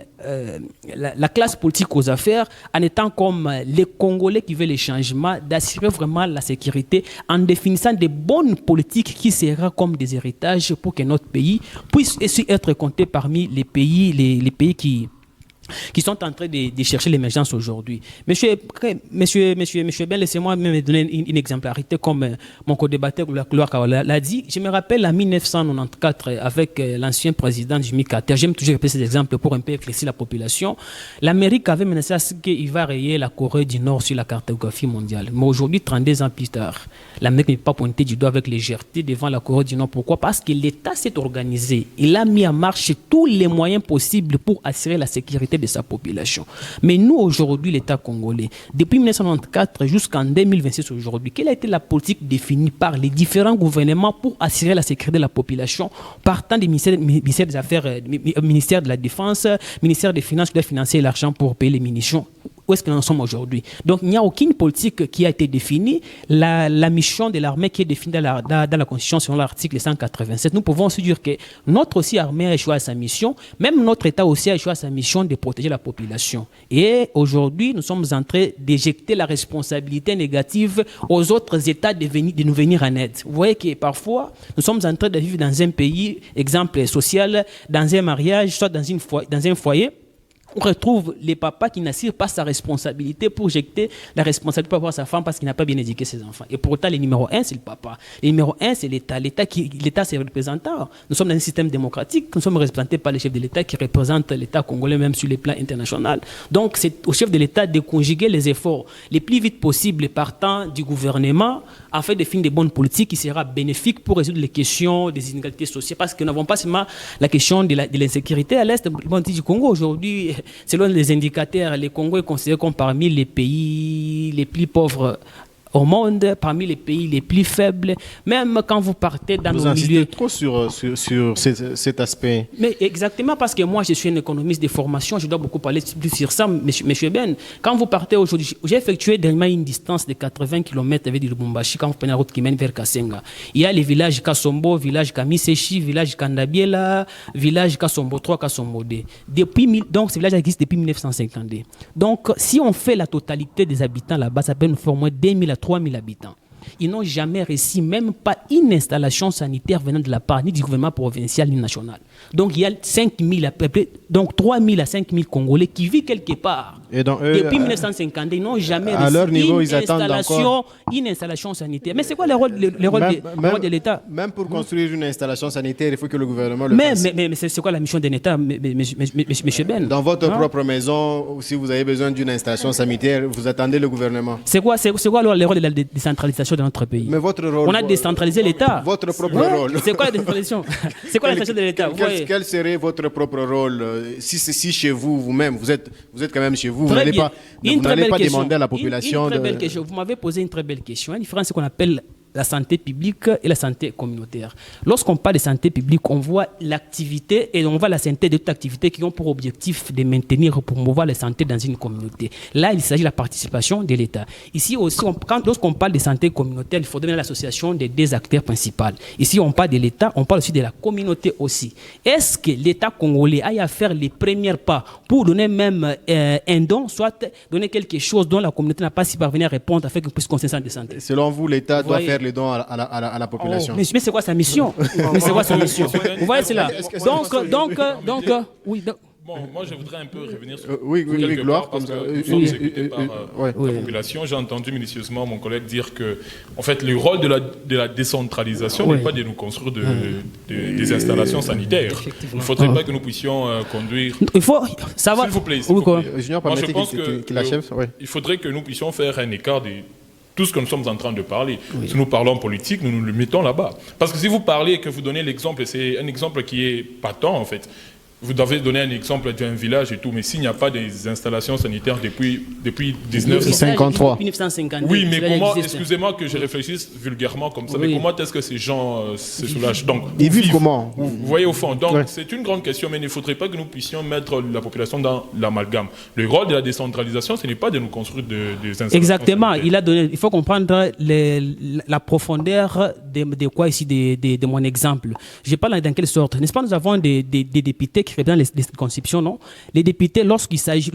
la classe politique aux affaires, en étant comme les Congolais qui veulent les changements, d'assurer vraiment la sécurité en définissant des bonnes politiques qui seront comme des héritages pour que notre pays puisse aussi être compté parmi les pays qui sont en train de chercher l'émergence aujourd'hui. Monsieur Ben, laissez-moi me donner une exemplarité comme mon co-débatteur l'a dit. Je me rappelle en 1994 avec l'ancien président Jimmy Carter, j'aime toujours répéter cet exemple pour un peu éclaircir la population. L'Amérique avait menacé à ce qu'il va rayer la Corée du Nord sur la cartographie mondiale. Mais aujourd'hui, 32 ans plus tard, l'Amérique n'est pas pointée du doigt avec légèreté devant la Corée du Nord. Pourquoi? Parce que l'État s'est organisé. Il a mis en marche tous les moyens possibles pour assurer la sécurité de sa population. Mais nous, aujourd'hui, l'État congolais, depuis 1994 jusqu'en 2026 aujourd'hui, quelle a été la politique définie par les différents gouvernements pour assurer la sécurité de la population, partant des ministères des Affaires, ministère de la Défense, ministère des Finances, qui doit financer l'argent pour payer les munitions? Où est-ce que nous en sommes aujourd'hui? Donc, il n'y a aucune politique qui a été définie. La mission de l'armée qui est définie dans la Constitution selon l'article 187. Nous pouvons aussi dire que notre aussi armée a échoué à sa mission. Même notre État aussi a échoué à sa mission de protéger la population. Et aujourd'hui, nous sommes en train d'éjecter la responsabilité négative aux autres États de nous venir en aide. Vous voyez que parfois, nous sommes en train de vivre dans un pays, exemple social, dans un mariage, soit dans un foyer. On retrouve les papas qui n'assurent pas sa responsabilité pour jeter la responsabilité par rapport à sa femme parce qu'il n'a pas bien éduqué ses enfants. Et pourtant, le numéro 1, c'est le papa. Le numéro 1, c'est l'État. L'État, c'est le représentant. Nous sommes dans un système démocratique. Nous sommes représentés par le chef de l'État qui représente l'État congolais même sur les plans internationaux. Donc, c'est au chef de l'État de conjuguer les efforts les plus vite possible partant du gouvernement afin de définir des bonnes politiques qui sera bénéfiques pour résoudre les questions des inégalités sociales. Parce que nous n'avons pas seulement la question de l'insécurité à l'est du Congo. Aujourd'hui, selon les indicateurs, le Congo est considéré comme parmi les pays les plus pauvres au monde, parmi les pays les plus faibles, même quand vous partez dans nos milieux. Vous trop sur cet aspect. Mais exactement, parce que moi, je suis un économiste de formation, je dois beaucoup parler plus sur ça, monsieur Ben. Quand vous partez aujourd'hui, j'ai effectué dernièrement une distance de 80 km avec Lubumbashi, quand vous prenez la route qui mène vers Kasenga. Il y a les villages Kasombo, village Kamisechi, village Kandabiela, village Kasombo 3, Kasombo 2. Donc, ces villages existent depuis 1952. Donc, si on fait la totalité des habitants là-bas, ça peut nous faire au moins 2000 à 3000 habitants. Ils n'ont jamais reçu même pas une installation sanitaire venant de la part ni du gouvernement provincial ni national. Donc il y a 5000 à peu près, donc 3000 à 5000 Congolais qui vivent quelque part. Et donc, depuis 1950, ils n'ont jamais reçu une installation sanitaire. Mais c'est quoi le rôle de l'État? Même pour construire une installation sanitaire, il faut que le gouvernement le fasse. Mais c'est quoi la mission d'un État, monsieur Ben? Dans votre propre maison, si vous avez besoin d'une installation sanitaire, vous attendez le gouvernement. C'est quoi le rôle de la décentralisation de notre pays? Mais votre rôle, on a décentralisé l'État. Votre propre rôle. C'est quoi la décentralisation? C'est quoi la décentralisation de l'État? Quel serait votre propre rôle si chez vous-même, vous êtes quand même chez vous, vous n'allez pas demander à la population Vous m'avez posé une très belle question. La différence, c'est qu'on appelle la santé publique et la santé communautaire. Lorsqu'on parle de santé publique, on voit l'activité et on voit la santé de toute activité qui ont pour objectif de maintenir, pour promouvoir la santé dans une communauté. Là, il s'agit de la participation de l'État. Ici aussi, lorsqu'on parle de santé communautaire, il faut donner l'association des deux acteurs principaux. Ici, on parle de l'État, on parle aussi de la communauté aussi. Est-ce que l'État congolais aille à faire les premiers pas pour donner même un don, soit donner quelque chose dont la communauté n'a pas si parvenu à répondre afin qu'on puisse consensus de santé? Selon vous, l'État doit faire les dons à la population. Mais c'est quoi sa mission? Mais c'est quoi sa mission? Vous voyez, c'est là. Donc, oui. Bon, moi je voudrais un peu revenir sur Gloire, parce que nous sommes écoutés par la population. J'ai entendu minutieusement mon collègue dire que, en fait, le rôle de la décentralisation n'est pas de nous construire des installations sanitaires. Il ne faudrait pas que nous puissions conduire. Il faut, ça va. S'il vous plaît. Moi, je pense qu'il faudrait que nous puissions faire un écart de tout ce que nous sommes en train de parler. Oui. Si nous parlons politique, nous nous le mettons là-bas. Parce que si vous parlez et que vous donnez l'exemple, c'est un exemple qui est patent en fait. vous avez donné un exemple d'un village et tout, mais s'il n'y a pas des installations sanitaires depuis 1953. Depuis 1950. Oui, mais comment, excusez-moi que je réfléchisse vulgairement comme ça, mais comment est-ce que ces gens se soulagent? Donc, ils vivent comment? Vous voyez au fond. Donc, c'est une grande question, mais il ne faudrait pas que nous puissions mettre la population dans l'amalgame. Le rôle de la décentralisation, ce n'est pas de nous construire des installations. Exactement. Il faut comprendre la profondeur de quoi ici, de mon exemple. Je parle dans quelle sorte? N'est-ce pas, nous avons des députés qui représentent les circonscriptions, non? Les députés, lorsqu'il s'agit...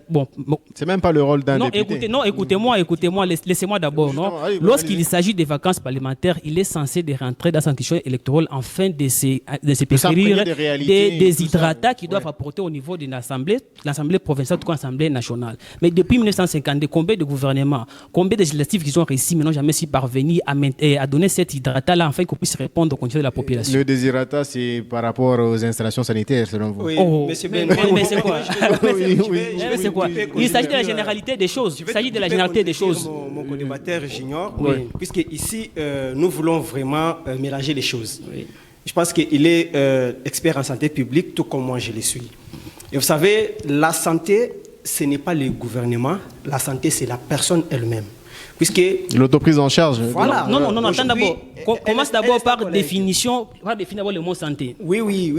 Bon, c'est même pas le rôle d'un député. Écoutez-moi, laissez-moi d'abord, non? Lorsqu'il s'agit des vacances parlementaires, il est censé de rentrer dans sa question électorale afin de se préférer des hydratats qui doivent apporter au niveau de l'Assemblée provinciale, tout l'Assemblée nationale. Mais depuis 1950, combien de gouvernements, combien de législatifs qu'ils ont réussi, mais n'ont jamais si parvenu à donner cet hydratat-là afin qu'on puisse répondre aux conditions de la population? Le déshydratat, c'est par rapport aux installations sanitaires, selon vous? Oui, mais c'est bien. Mais c'est quoi? C'est quoi? Il s'agit de la généralité des choses. Il s'agit de la généralité des choses. Mon co-débatteur j'ignore, puisque ici, nous voulons vraiment mélanger les choses. Oui. Je pense qu'il est expert en santé publique, tout comme moi je le suis. Et vous savez, la santé, ce n'est pas le gouvernement, la santé, c'est la personne elle-même. Puisque l'autoprise en charge. Voilà. Non, attends d'abord. Commence d'abord par définir le mot santé. Oui.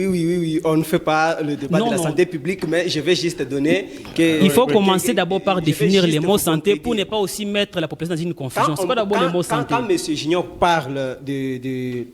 On ne fait pas le débat de la santé publique, mais je vais juste donner que... Il faut commencer d'abord par définir les mots santé pour ne pas aussi mettre la population dans une confusion. C'est pas d'abord le mot santé. Quand M. Junior parle de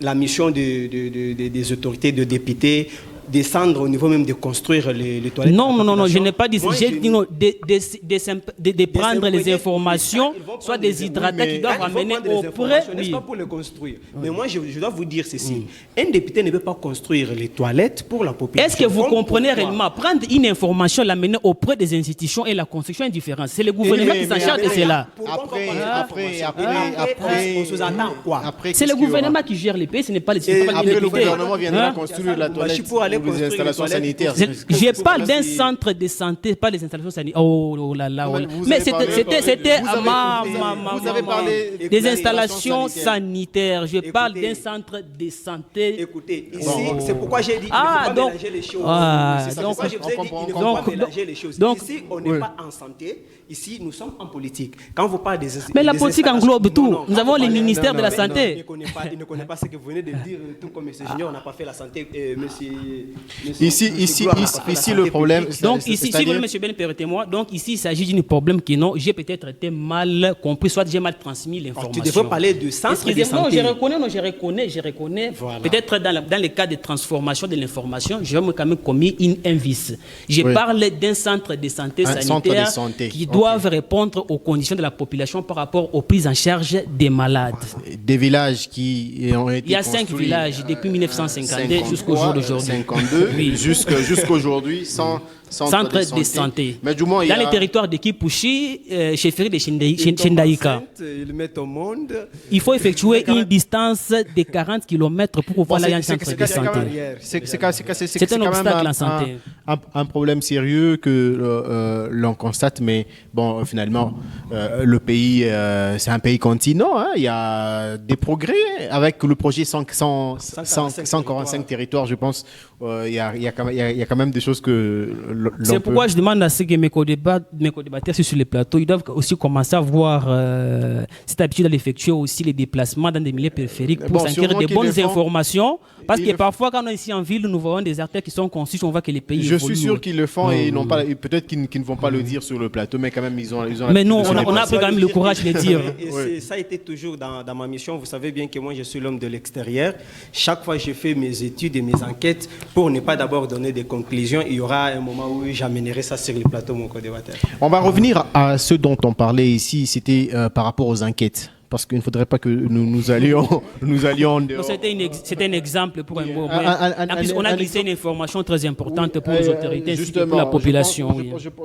la mission des autorités, de députés, descendre au niveau même de construire les toilettes. Non, je n'ai pas dit ça. J'ai dit de prendre les informations, soit des hydratats qui doivent amener auprès. N'est-ce pas pour les construire? Mais moi, je dois vous dire ceci. Un député ne peut pas construire les toilettes pour la population. Est-ce que vous comprenez réellement? Prendre une information, l'amener auprès des institutions et la construction est différente. C'est le gouvernement qui s'en charge de cela. Après, on s'attend quoi? C'est le gouvernement qui gère les pays, ce n'est pas les députés. Après, le gouvernement viendra construire la toilette. Les installations sanitaires. Je parle d'un centre de santé, pas des installations sanitaires. Oh là là. Mais c'était vous avez parlé des installations sanitaires. Je parle d'un centre de santé. Écoutez, ici, c'est pourquoi j'ai dit qu'il ne faut pas mélanger les choses. C'est pourquoi je vous ai dit qu'il ne faut pas mélanger les choses. Ici, on n'est pas en santé. Ici, nous sommes en politique. Quand vous parlez des... Mais la politique englobe tout. Nous avons les ministères de la santé. Il ne connaît pas ce que vous venez de dire, tout comme M. Junior n'a pas fait la santé. Ici, le problème... Donc, ici, si vous voulez, M. Ben, permettez-moi. Donc, ici, il s'agit d'un problème qui, non, j'ai peut-être été mal compris, soit j'ai mal transmis l'information. Tu devrais parler de centre de santé. Non, je reconnais. Voilà. Peut-être dans le cas de transformation de l'information, j'ai quand même commis un vice. Je parle d'un centre de santé sanitaire qui doivent répondre aux conditions de la population par rapport aux prises en charge des malades. Des villages qui ont été construits. Il y a 5 villages depuis 1952 jusqu'au jour d'aujourd'hui. 52, oui. Jusqu'aujourd'hui, sans centre de santé. Mais du moins, dans les territoires de Kipushi, chefferie de Chendaïka, il faut effectuer une distance de 40 km pour pouvoir aller à un centre de santé. C'est un obstacle en santé. Un problème sérieux que l'on constate, mais bon, finalement, le pays, c'est un pays continent. Hein, il y a des progrès avec le projet 145 territoires, je pense. Il y a quand même des choses que c'est pourquoi je demande à ceux que mes co-débatteurs sur les plateaux, ils doivent aussi commencer à avoir cette habitude d'effectuer aussi les déplacements dans des milieux périphériques pour s'acquérir des bonnes informations. Parce que parfois, quand on est ici en ville, nous voyons des artères qui sont conçus, on voit que les pays évoluent. Je suis sûr qu'ils le font et peut-être qu'ils ne vont pas le dire sur le plateau, mais quand même, ils ont mais nous, on a pris quand même le courage de le dire. Ça a été toujours dans ma mission. Vous savez bien que moi, je suis l'homme de l'extérieur. Chaque fois, je fais mes études et mes enquêtes pour ne pas d'abord donner des conclusions. Il y aura un moment où j'amènerai ça sur le plateau, mon co-débatteur. On va revenir à ce dont on parlait ici. C'était par rapport aux enquêtes. Parce qu'il ne faudrait pas que nous allions dehors. C'était un exemple pour un mot. En plus, on a glissé une information très importante pour les autorités ainsi que pour la population.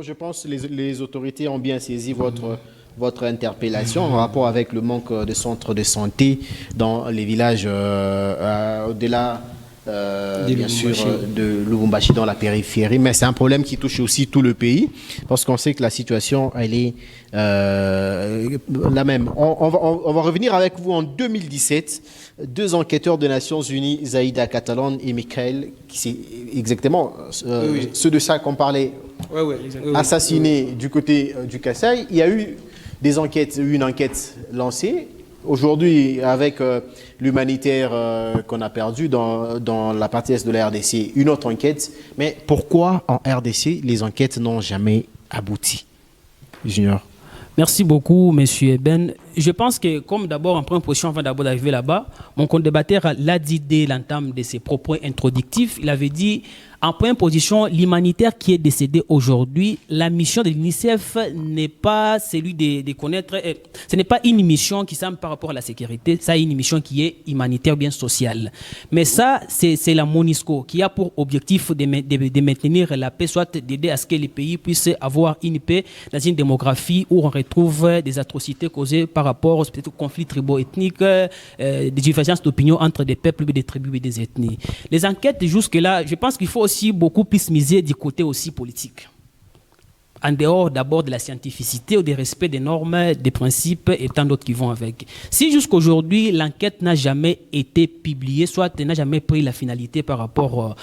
Je pense que les autorités ont bien saisi votre interpellation en rapport avec le manque de centres de santé dans les villages au-delà bien sûr, de Lubumbashi dans la périphérie, mais c'est un problème qui touche aussi tout le pays, parce qu'on sait que la situation, elle est la même. On va revenir avec vous en 2017. Deux enquêteurs des Nations Unies, Zaïda Catalan et Michael, qui c'est exactement ceux de ça qu'on parlait, assassinés du côté du Kasaï. Il y a eu des enquêtes, une enquête lancée. Aujourd'hui, avec l'humanitaire qu'on a perdu dans la partie est de la RDC, une autre enquête. Mais pourquoi en RDC, les enquêtes n'ont jamais abouti? Junior. Merci beaucoup, Monsieur Eben. Je pense que, comme d'abord, en première position, avant d'abord d'arriver là-bas, mon co-débatteur l'a dit dès l'entame de ses propos introductifs. Il avait dit, en première position, l'humanitaire qui est décédé aujourd'hui, la mission de l'UNICEF n'est pas celui de connaître, ce n'est pas une mission qui semble par rapport à la sécurité, ça est une mission qui est humanitaire, bien sociale. Mais ça, c'est la MONUSCO qui a pour objectif de maintenir la paix, soit d'aider à ce que les pays puissent avoir une paix dans une démographie où on retrouve des atrocités causées par rapport aux conflits tribaux-ethniques, des divergences d'opinion entre des peuples, des tribus et des ethnies. Les enquêtes jusque-là, je pense qu'il faut aussi beaucoup plus miser du côté aussi politique. En dehors d'abord de la scientificité ou du respect des normes, des principes et tant d'autres qui vont avec. Si jusqu'aujourd'hui l'enquête n'a jamais été publiée, soit n'a jamais pris la finalité par rapport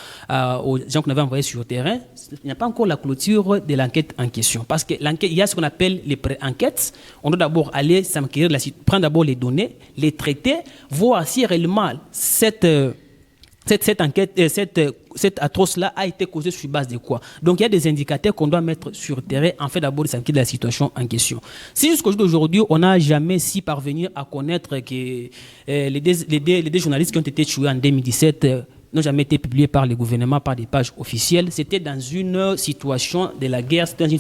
aux gens qu'on avait envoyés sur le terrain, il n'y a pas encore la clôture de l'enquête en question. Parce que l'enquête, il y a ce qu'on appelle les pré-enquêtes. On doit d'abord aller s'enquérir, prendre d'abord les données, les traiter, voir si réellement cette enquête, cette atroce-là a été causée sur base de quoi? Donc il y a des indicateurs qu'on doit mettre sur le terrain en fait d'abord de s'inquiéter de la situation en question. Si jusqu'au jour d'aujourd'hui, on n'a jamais si parvenir à connaître que les deux journalistes qui ont été tués en 2017 n'ont jamais été publiés par le gouvernement, par des pages officielles. C'était dans une situation de la guerre, c'était dans une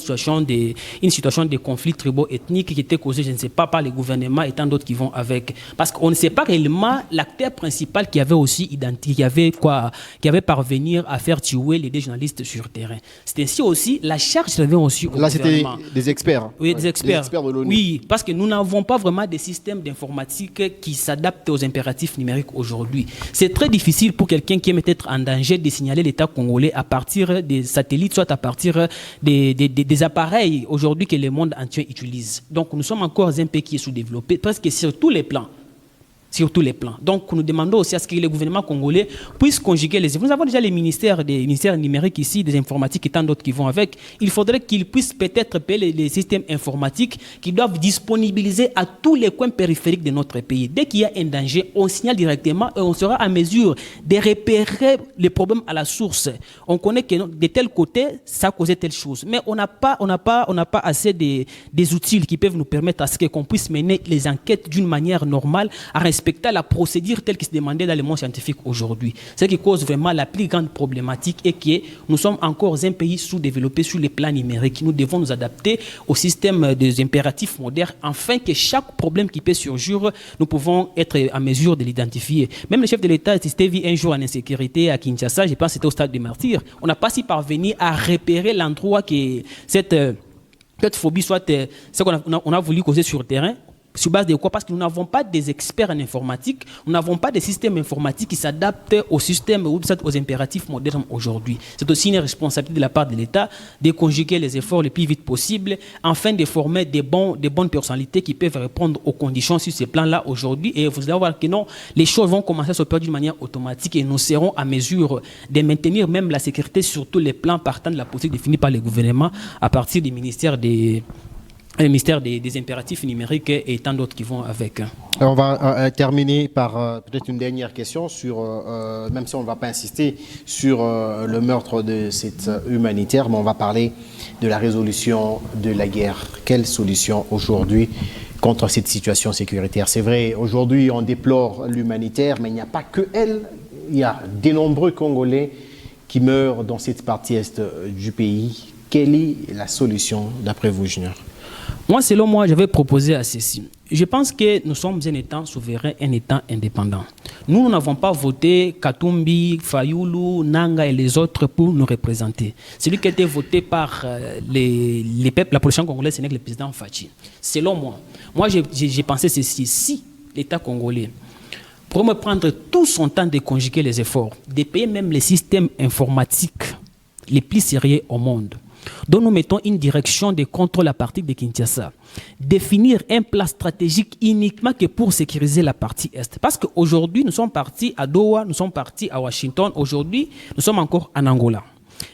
situation de conflit tribaux-ethniques qui était causée, je ne sais pas, par le gouvernement et tant d'autres qui vont avec. Parce qu'on ne sait pas réellement l'acteur principal qui avait aussi identifié, qui avait parvenu à faire tuer les deux journalistes sur le terrain. C'est ainsi aussi, la charge revient aussi au gouvernement. Là, c'était des experts. Oui, des experts. Les experts de l'ONU. Oui, parce que nous n'avons pas vraiment des systèmes d'informatique qui s'adaptent aux impératifs numériques aujourd'hui. C'est très difficile pour quelqu'un qui est peut-être en danger de signaler l'État congolais à partir des satellites, soit à partir des appareils aujourd'hui que le monde entier utilise. Donc nous sommes encore un pays qui est sous-développé, presque sur tous les plans. Sur tous les plans. Donc, nous demandons aussi à ce que le gouvernement congolais puisse conjuguer les efforts. Nous avons déjà les ministères numériques ici, des informatiques et tant d'autres qui vont avec. Il faudrait qu'ils puissent peut-être payer les systèmes informatiques qui doivent disponibiliser à tous les coins périphériques de notre pays. Dès qu'il y a un danger, on signale directement et on sera à mesure de repérer les problèmes à la source. On connaît que de tel côté, ça a causé telle chose. Mais on n'a pas assez des outils qui peuvent nous permettre à ce qu'on puisse mener les enquêtes d'une manière normale, à respecter la procédure telle qui se demandait dans le monde scientifique aujourd'hui. C'est ce qui cause vraiment la plus grande problématique et que nous sommes encore un pays sous-développé sur les plans numériques. Nous devons nous adapter au système des impératifs modernes afin que chaque problème qui peut surgir, nous pouvons être à mesure de l'identifier. Même le chef de l'État s'était vu un jour en insécurité à Kinshasa, je pense que c'était au stade des martyrs. On n'a pas si parvenu à repérer l'endroit que cette phobie soit ce qu'on a voulu causer sur le terrain. Sur base de quoi? Parce que nous n'avons pas des experts en informatique, nous n'avons pas des systèmes informatiques qui s'adaptent au système ou aux impératifs modernes aujourd'hui. C'est aussi une responsabilité de la part de l'État de conjuguer les efforts le plus vite possible afin de former des bonnes personnalités qui peuvent répondre aux conditions sur ces plans-là aujourd'hui. Et vous allez voir que non, les choses vont commencer à s'opérer d'une manière automatique et nous serons à mesure de maintenir même la sécurité sur tous les plans partant de la politique définie par le gouvernement à partir du ministère des impératifs numériques et tant d'autres qui vont avec. Alors on va terminer par peut-être une dernière question sur, même si on ne va pas insister sur le meurtre de cette humanitaire, mais on va parler de la résolution de la guerre. Quelle solution aujourd'hui contre cette situation sécuritaire? C'est vrai, aujourd'hui on déplore l'humanitaire, mais il n'y a pas que elle. Il y a de nombreux Congolais qui meurent dans cette partie est du pays. Quelle est la solution d'après vous, Junior? Moi, selon moi, je vais proposer à ceci. Je pense que nous sommes un État souverain, un État indépendant. Nous n'avons pas voté Katumbi, Fayoulou, Nanga et les autres pour nous représenter. Celui qui a été voté par les peuples, la population congolaise, c'est le président Fachi. Selon moi, j'ai pensé ceci. Si l'État congolais pour me prendre tout son temps de conjuguer les efforts, de payer même les systèmes informatiques les plus sérieux au monde, dont nous mettons une direction de contrôle à partir de Kinshasa, définir un plan stratégique uniquement que pour sécuriser la partie Est. Parce qu'aujourd'hui, nous sommes partis à Doha, nous sommes partis à Washington, aujourd'hui, nous sommes encore en Angola.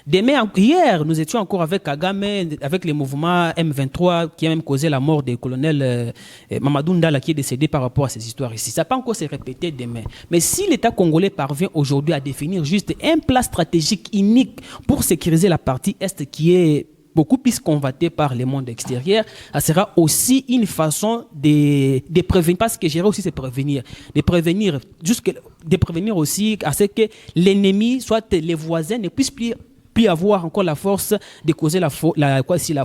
Hier, nous étions encore avec Kagame, avec le mouvement M23 qui a même causé la mort du colonel Mamadou Ndala qui est décédé par rapport à ces histoires ici. Ça ne va pas encore se répéter demain. Mais si l'État congolais parvient aujourd'hui à définir juste un plan stratégique unique pour sécuriser la partie Est qui est beaucoup plus convoité par le monde extérieur, ça sera aussi une façon de prévenir, parce que gérer aussi c'est prévenir, de prévenir aussi à ce que l'ennemi, soit les voisins, ne puissent plus avoir encore la force de causer la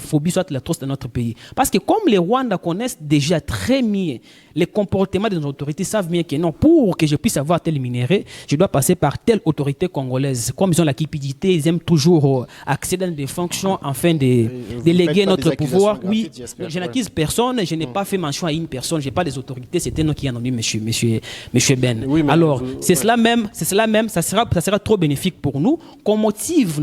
phobie, soit l'atroce dans notre pays. Parce que comme les Rwandais connaissent déjà très bien les comportements de nos autorités, savent bien que non, pour que je puisse avoir tel minerai, je dois passer par telle autorité congolaise. Comme ils ont la cupidité, ils aiment toujours accéder à des fonctions afin de léguer notre pouvoir. Oui, je n'accuse personne, je n'ai pas fait mention à une personne, je n'ai pas des autorités, c'était nous qui en ont dit, monsieur Ben. Oui, alors, c'est cela même, ça sera trop bénéfique pour nous, qu'on motive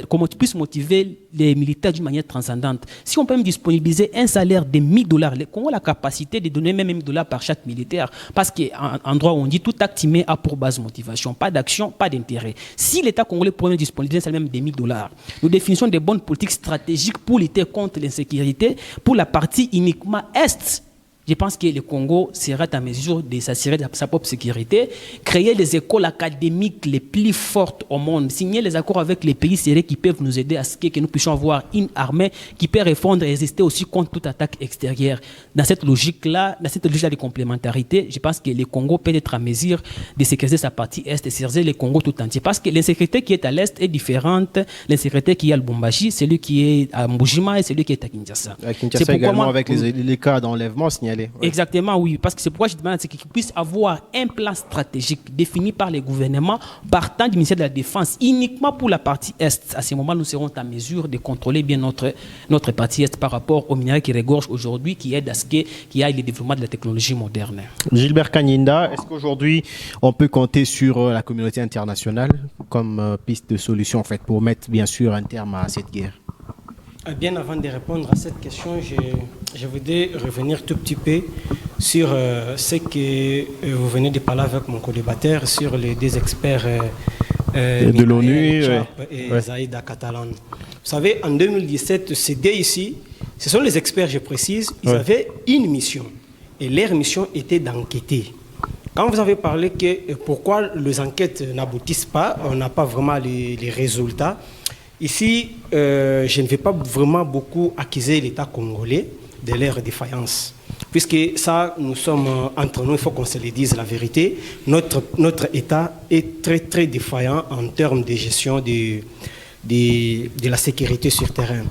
qu'on puisse motiver les militaires d'une manière transcendante. Si on peut même disponibiliser un salaire de $1000, le Congo a la capacité de donner même $1000 par chaque militaire. Parce qu'en droit, on dit tout acte humain a pour base motivation, pas d'action, pas d'intérêt. Si l'État congolais pourrait disponibiliser un salaire même de $1000, nous définissons des bonnes politiques stratégiques pour lutter contre l'insécurité pour la partie uniquement Est. Je pense que le Congo sera à mesure de s'assurer de sa propre sécurité, créer les écoles académiques les plus fortes au monde, signer les accords avec les pays sérieux qui peuvent nous aider à ce que nous puissions avoir une armée qui peut répondre et résister aussi contre toute attaque extérieure. Dans cette logique-là de complémentarité, je pense que le Congo peut être à mesure de sécuriser sa partie Est et sécuriser le Congo tout entier. Parce que l'insécurité qui est à l'Est est différente de l'insécurité qui est à Lubumbashi, celui qui est à Mbujima et celui qui est à Kinshasa. À Kinshasa également, avec les cas d'enlèvement signalés. Ouais. Exactement, oui. Parce que c'est pourquoi je demande qu'ils puissent avoir un plan stratégique défini par les gouvernements partant du ministère de la Défense uniquement pour la partie Est. À ce moment, nous serons en mesure de contrôler bien notre partie Est par rapport aux minéraux qui regorgent aujourd'hui, qui aident à ce qu'il y ait le développement de la technologie moderne. Gilbert Kanyinda, est-ce qu'aujourd'hui, on peut compter sur la communauté internationale comme piste de solution en fait, pour mettre bien sûr un terme à cette guerre? Bien avant de répondre à cette question, je voudrais revenir tout petit peu sur ce que vous venez de parler avec mon co-débatteur sur les deux experts de l'ONU et Zaïda Catalan. Vous savez, en 2017, ces deux ici, ce sont les experts, je précise, ils avaient une mission et leur mission était d'enquêter. Quand vous avez parlé que pourquoi les enquêtes n'aboutissent pas, on n'a pas vraiment les résultats. Ici, je ne vais pas vraiment beaucoup accuser l'État congolais de leur défaillance. Puisque ça, nous sommes entre nous, il faut qu'on se le dise la vérité. Notre État est très, très défaillant en termes de gestion de la sécurité sur terrain.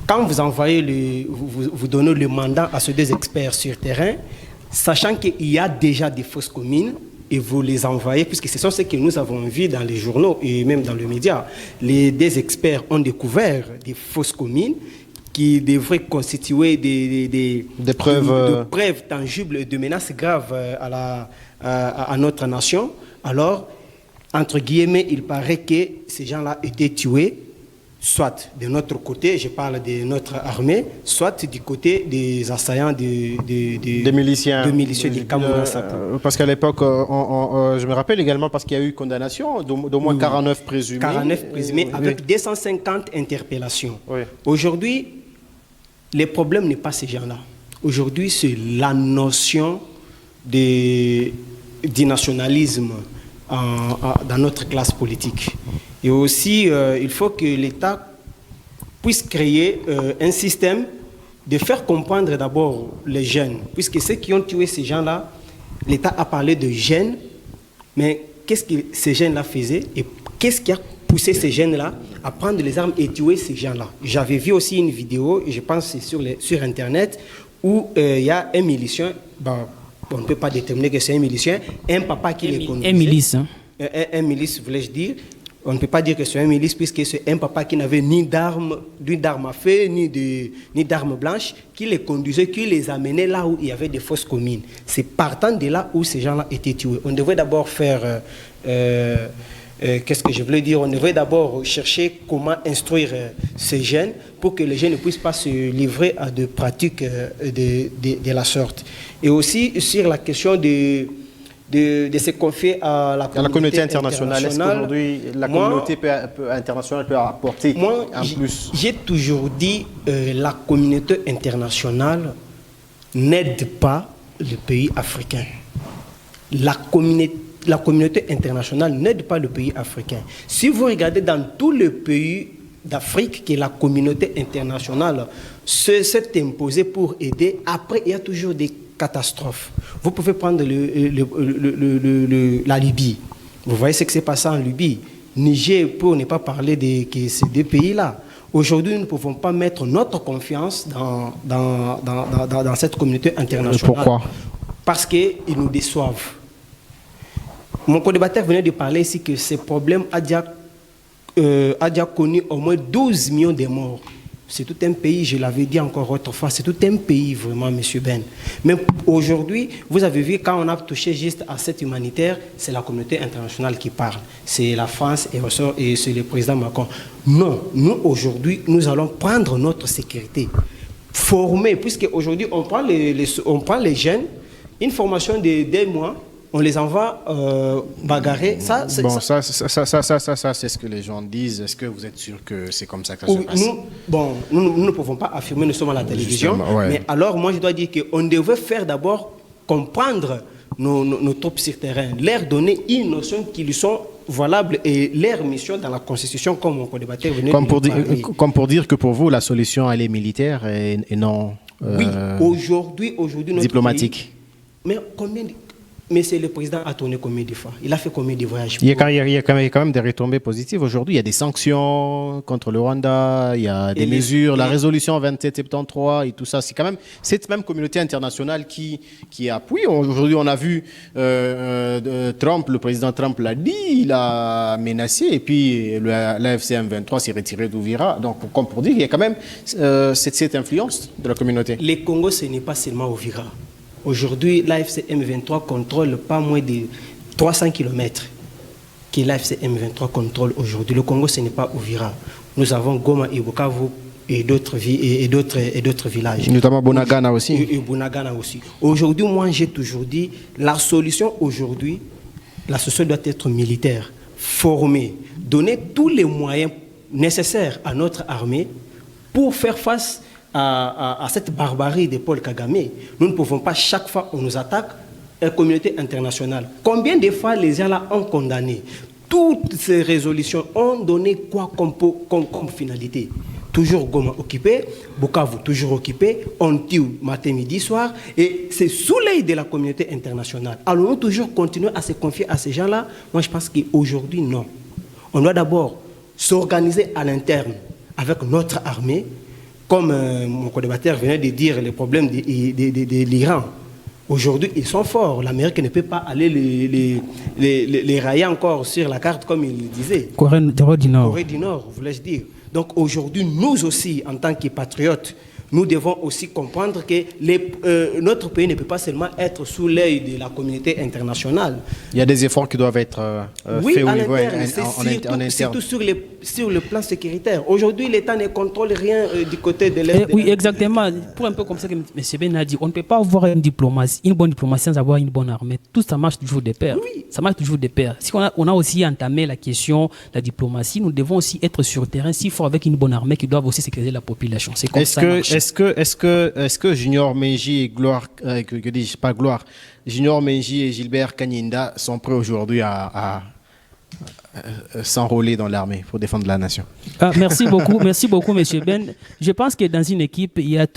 Quand vous envoyez vous donnez le mandat à ces deux experts sur terrain, sachant qu'il y a déjà des fausses communes, et vous les envoyez, puisque ce sont ce que nous avons vu dans les journaux et même dans les médias. Les deux experts ont découvert des fausses communes qui devraient constituer des preuves tangibles de menaces graves à notre nation. Alors, entre guillemets, il paraît que ces gens-là étaient tués, soit de notre côté, je parle de notre armée, soit du côté des assaillants des miliciens du Cameroun. Parce qu'à l'époque, je me rappelle également, parce qu'il y a eu condamnation d'au moins 49 présumés. 49 présumés avec 250 interpellations. Oui. Aujourd'hui, le problème n'est pas ces gens-là. Aujourd'hui, c'est la notion du nationalisme dans notre classe politique. Et aussi, il faut que l'État puisse créer un système de faire comprendre d'abord les jeunes. Puisque ceux qui ont tué ces gens-là, l'État a parlé de jeunes, mais qu'est-ce que ces jeunes-là faisaient et qu'est-ce qui a poussé ces jeunes-là à prendre les armes et tuer ces gens-là? J'avais vu aussi une vidéo, je pense que c'est sur Internet, où il y a un milicien, on ne peut pas déterminer que c'est un milicien, un papa qui les conduisait. Un milice. Un milice, voulais-je dire. On ne peut pas dire que c'est un milice puisque c'est un papa qui n'avait ni d'armes à feu, ni d'armes blanches, qui les conduisait, qui les amenait là où il y avait des fosses communes. C'est partant de là où ces gens-là étaient tués. On devrait d'abord faire... qu'est-ce que je voulais dire? On devrait d'abord chercher comment instruire ces jeunes pour que les jeunes ne puissent pas se livrer à des pratiques de la sorte. Et aussi sur la question de se confier à la communauté internationale. Est-ce qu'aujourd'hui la communauté internationale peut apporter en plus? J'ai toujours dit la communauté internationale n'aide pas le pays africain. La communauté internationale n'aide pas le pays africain. Si vous regardez dans tous les pays d'Afrique que la communauté internationale s'est imposée pour aider, après il y a toujours des catastrophes. Vous pouvez prendre la Libye. Vous voyez ce qui s'est passé en Libye. Niger, pour ne pas parler de ces deux pays-là. Aujourd'hui, nous ne pouvons pas mettre notre confiance dans cette communauté internationale. Pourquoi? Parce qu'ils nous déçoivent. Mon co-débatteur venait de parler ici que ce problème a déjà connu au moins 12 millions de morts. C'est tout un pays, je l'avais dit encore autrefois, c'est tout un pays vraiment, M. Ben. Mais aujourd'hui, vous avez vu, quand on a touché juste à cette humanitaire, c'est la communauté internationale qui parle. C'est la France et c'est le président Macron. Non, nous aujourd'hui, nous allons prendre notre sécurité, former, puisque aujourd'hui, on prend les jeunes, une formation de 2 mois, on les envoie bagarrer. Ça, c'est ce que les gens disent. Est-ce que vous êtes sûr que c'est comme ça que ça se passe? Nous ne pouvons pas affirmer, nous sommes à la télévision. Ouais. Mais alors, moi, je dois dire qu'on devait faire d'abord comprendre nos troupes sur terrain, leur donner une notion qui lui sont valables et leur mission dans la Constitution, comme mon co-débatteur venait de dire. Comme pour dire que pour vous, la solution, elle est militaire et non oui, aujourd'hui diplomatique. Pays, mais c'est le président a tourné combien de fois? Il a fait combien de voyages? Il y a quand même des retombées positives aujourd'hui. Il y a des sanctions contre le Rwanda, il y a des mesures, la résolution 2773 et tout ça. C'est quand même cette même communauté internationale qui appuie. Aujourd'hui, on a vu Trump, le président Trump l'a dit, il a menacé et puis l'AFC M23 s'est retiré d'Ouvira. Donc, comme pour dire, il y a quand même cette influence de la communauté. Le Congo, ce n'est pas seulement Ouvira. Aujourd'hui, l'AFC M23 contrôle pas moins de 300 km que l'AFC M23 contrôle aujourd'hui. Le Congo, ce n'est pas Ouvira. Nous avons Goma et Bukavu et d'autres villages. Notamment Bunagana aussi. Et Bunagana aussi. Aujourd'hui, moi, j'ai toujours dit, la solution aujourd'hui, la solution doit être militaire, formée, donner tous les moyens nécessaires à notre armée pour faire face à cette barbarie de Paul Kagame. Nous ne pouvons pas, chaque fois qu'on nous attaque, la communauté internationale. Combien de fois les gens là ont condamné? Toutes ces résolutions ont donné quoi comme finalité? Toujours Goma occupé, Bukavu toujours occupé, on tue matin, midi, soir, et c'est sous l'œil de la communauté internationale. Allons-nous toujours continuer à se confier à ces gens-là? Moi, je pense qu'aujourd'hui, non. On doit d'abord s'organiser à l'interne avec notre armée. Comme mon co-débatteur venait de dire, les problèmes de l'Iran. Aujourd'hui, ils sont forts. L'Amérique ne peut pas aller les railler encore sur la carte, comme il le disait. Corée du Nord. Corée du Nord, voulais-je dire. Donc aujourd'hui, nous aussi, en tant que patriotes, nous devons aussi comprendre que notre pays ne peut pas seulement être sous l'œil de la communauté internationale. Il y a des efforts qui doivent être faits au niveau interne. Surtout sur le plan sécuritaire. Aujourd'hui, l'État ne contrôle rien du côté de l'Est. Oui, exactement. Pour un peu comme ça que M. Ben a dit, on ne peut pas avoir une bonne diplomatie sans avoir une bonne armée. Tout ça marche toujours de pair. Oui. Ça marche toujours de pair. Si on a aussi entamé la question de la diplomatie, nous devons aussi être sur le terrain, s'il faut, avec une bonne armée qui doit aussi sécuriser la population. C'est comme ça. Est-ce que Junior Menji et Junior Menji et Gilbert Kanyinda sont prêts aujourd'hui à s'enrôler dans l'armée pour défendre la nation? Merci beaucoup, M. Ben. Je pense que dans une équipe, il y a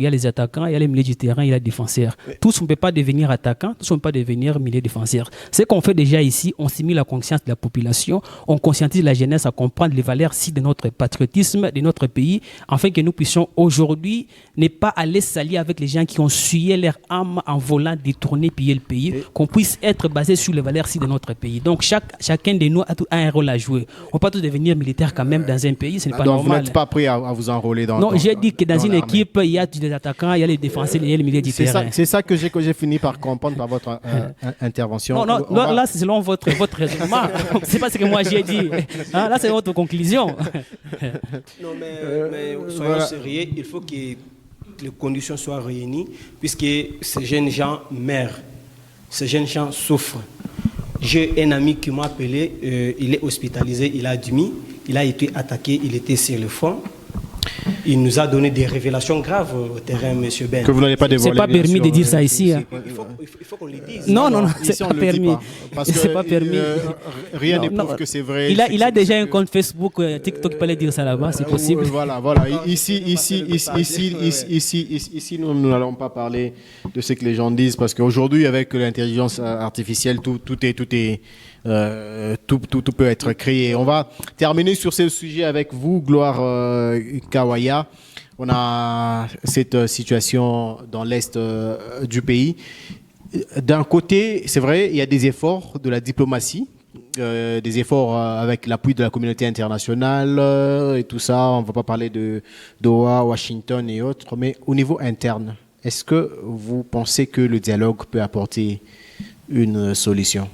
les attaquants, il y a les milieux du terrain, il y a les défenseurs. Tous ne peuvent pas devenir attaquants, tous ne peuvent pas devenir milieux défenseurs. Ce qu'on fait déjà ici, on simule la conscience de la population, on conscientise la jeunesse à comprendre les valeurs de notre patriotisme, de notre pays, afin que nous puissions aujourd'hui ne pas aller s'allier avec les gens qui ont sué leur âme en volant, détourner, piller le pays, qu'on puisse être basé sur les valeurs de notre pays. Donc chacun de nous a un rôle à jouer. On ne peut pas tous devenir militaire quand même dans un pays, ce n'est pas Donc normal. vous n'êtes pas prêt à vous enrôler dans... Non, j'ai dit que dans une l'armée. équipe, il y a des attaquants, il y a les défenseurs, il y a les milieux du terrain. C'est ça que j'ai fini par comprendre par votre intervention. Non, là, c'est selon votre raisonnement. C'est pas ce que moi j'ai dit. Hein, là, c'est votre conclusion. Non, mais soyons sérieux, il faut que les conditions soient réunies, puisque ces jeunes gens meurent, ces jeunes gens souffrent. J'ai un ami qui m'a appelé, il est hospitalisé, il a admis, il a été attaqué, il était sur le front. Il nous a donné des révélations graves au terrain, M. Ben. Que vous n'allez pas dévoiler. C'est pas permis de dire ça ici. Hein. Il faut qu'on le dise. Non, Ici, c'est on pas ne le dit permis. pas. Parce que C'est pas permis. Rien Non, ne prouve non. que c'est vrai. Il a déjà un compte Facebook, TikTok, il peut aller dire ça là-bas, c'est possible. Voilà. Ici, nous n'allons pas parler de ce que les gens disent parce qu'aujourd'hui, avec l'intelligence artificielle, tout peut être créé. On va terminer sur ce sujet avec vous, Gloire Kawaya. On a cette situation dans l'est du pays. D'un côté, c'est vrai, il y a des efforts de la diplomatie, des efforts avec l'appui de la communauté internationale et tout ça. On ne va pas parler de Doha, Washington et autres, mais au niveau interne, est-ce que vous pensez que le dialogue peut apporter une solution ?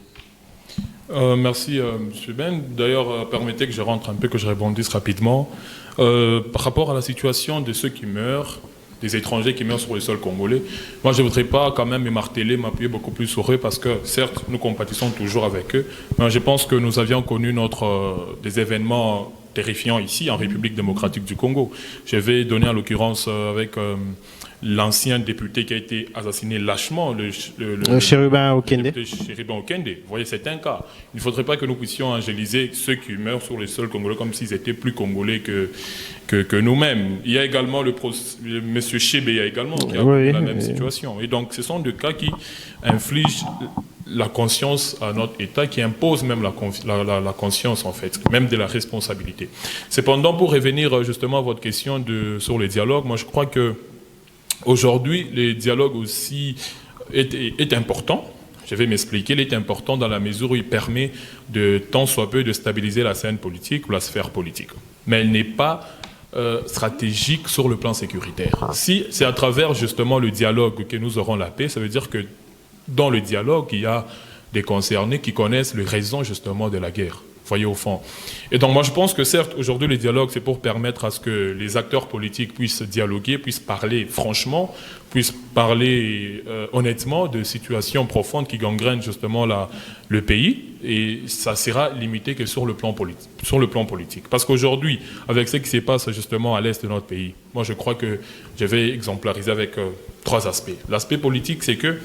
Merci, M. Ben. D'ailleurs, permettez que je rentre un peu, que je rebondisse rapidement. Par rapport à la situation de ceux qui meurent, des étrangers qui meurent sur le sol congolais, moi je ne voudrais pas quand même m'appuyer beaucoup plus sur eux parce que certes, nous compatissons toujours avec eux, mais je pense que nous avions connu des événements terrifiants ici, en République démocratique du Congo. Je vais donner en l'occurrence avec l'ancien député qui a été assassiné lâchement, le Chérubin Okende. Chérubin Okende. Vous voyez, c'est un cas. Il ne faudrait pas que nous puissions angéliser ceux qui meurent sur le sol congolais comme s'ils étaient plus congolais que nous-mêmes. Il y a également M. Chebe, également qui a la même situation. Et donc, ce sont des cas qui infligent la conscience à notre État, qui impose même la conscience, en fait, même de la responsabilité. Cependant, pour revenir justement à votre question sur les dialogues, moi je crois que aujourd'hui, le dialogue aussi est important. Je vais m'expliquer. Il est important dans la mesure où il permet tant soit peu de stabiliser la scène politique ou la sphère politique. Mais elle n'est pas stratégique sur le plan sécuritaire. Si c'est à travers justement le dialogue que nous aurons la paix, ça veut dire que dans le dialogue, il y a des concernés qui connaissent les raisons justement de la guerre. Voyez au fond. Et donc moi je pense que certes aujourd'hui le dialogue c'est pour permettre à ce que les acteurs politiques puissent dialoguer, puissent parler franchement, puissent parler honnêtement de situations profondes qui gangrènent justement le pays, et ça sera limité que sur le plan politique. Parce qu'aujourd'hui avec ce qui se passe justement à l'est de notre pays, moi je crois que je vais exemplariser avec 3 aspects. L'aspect politique, c'est que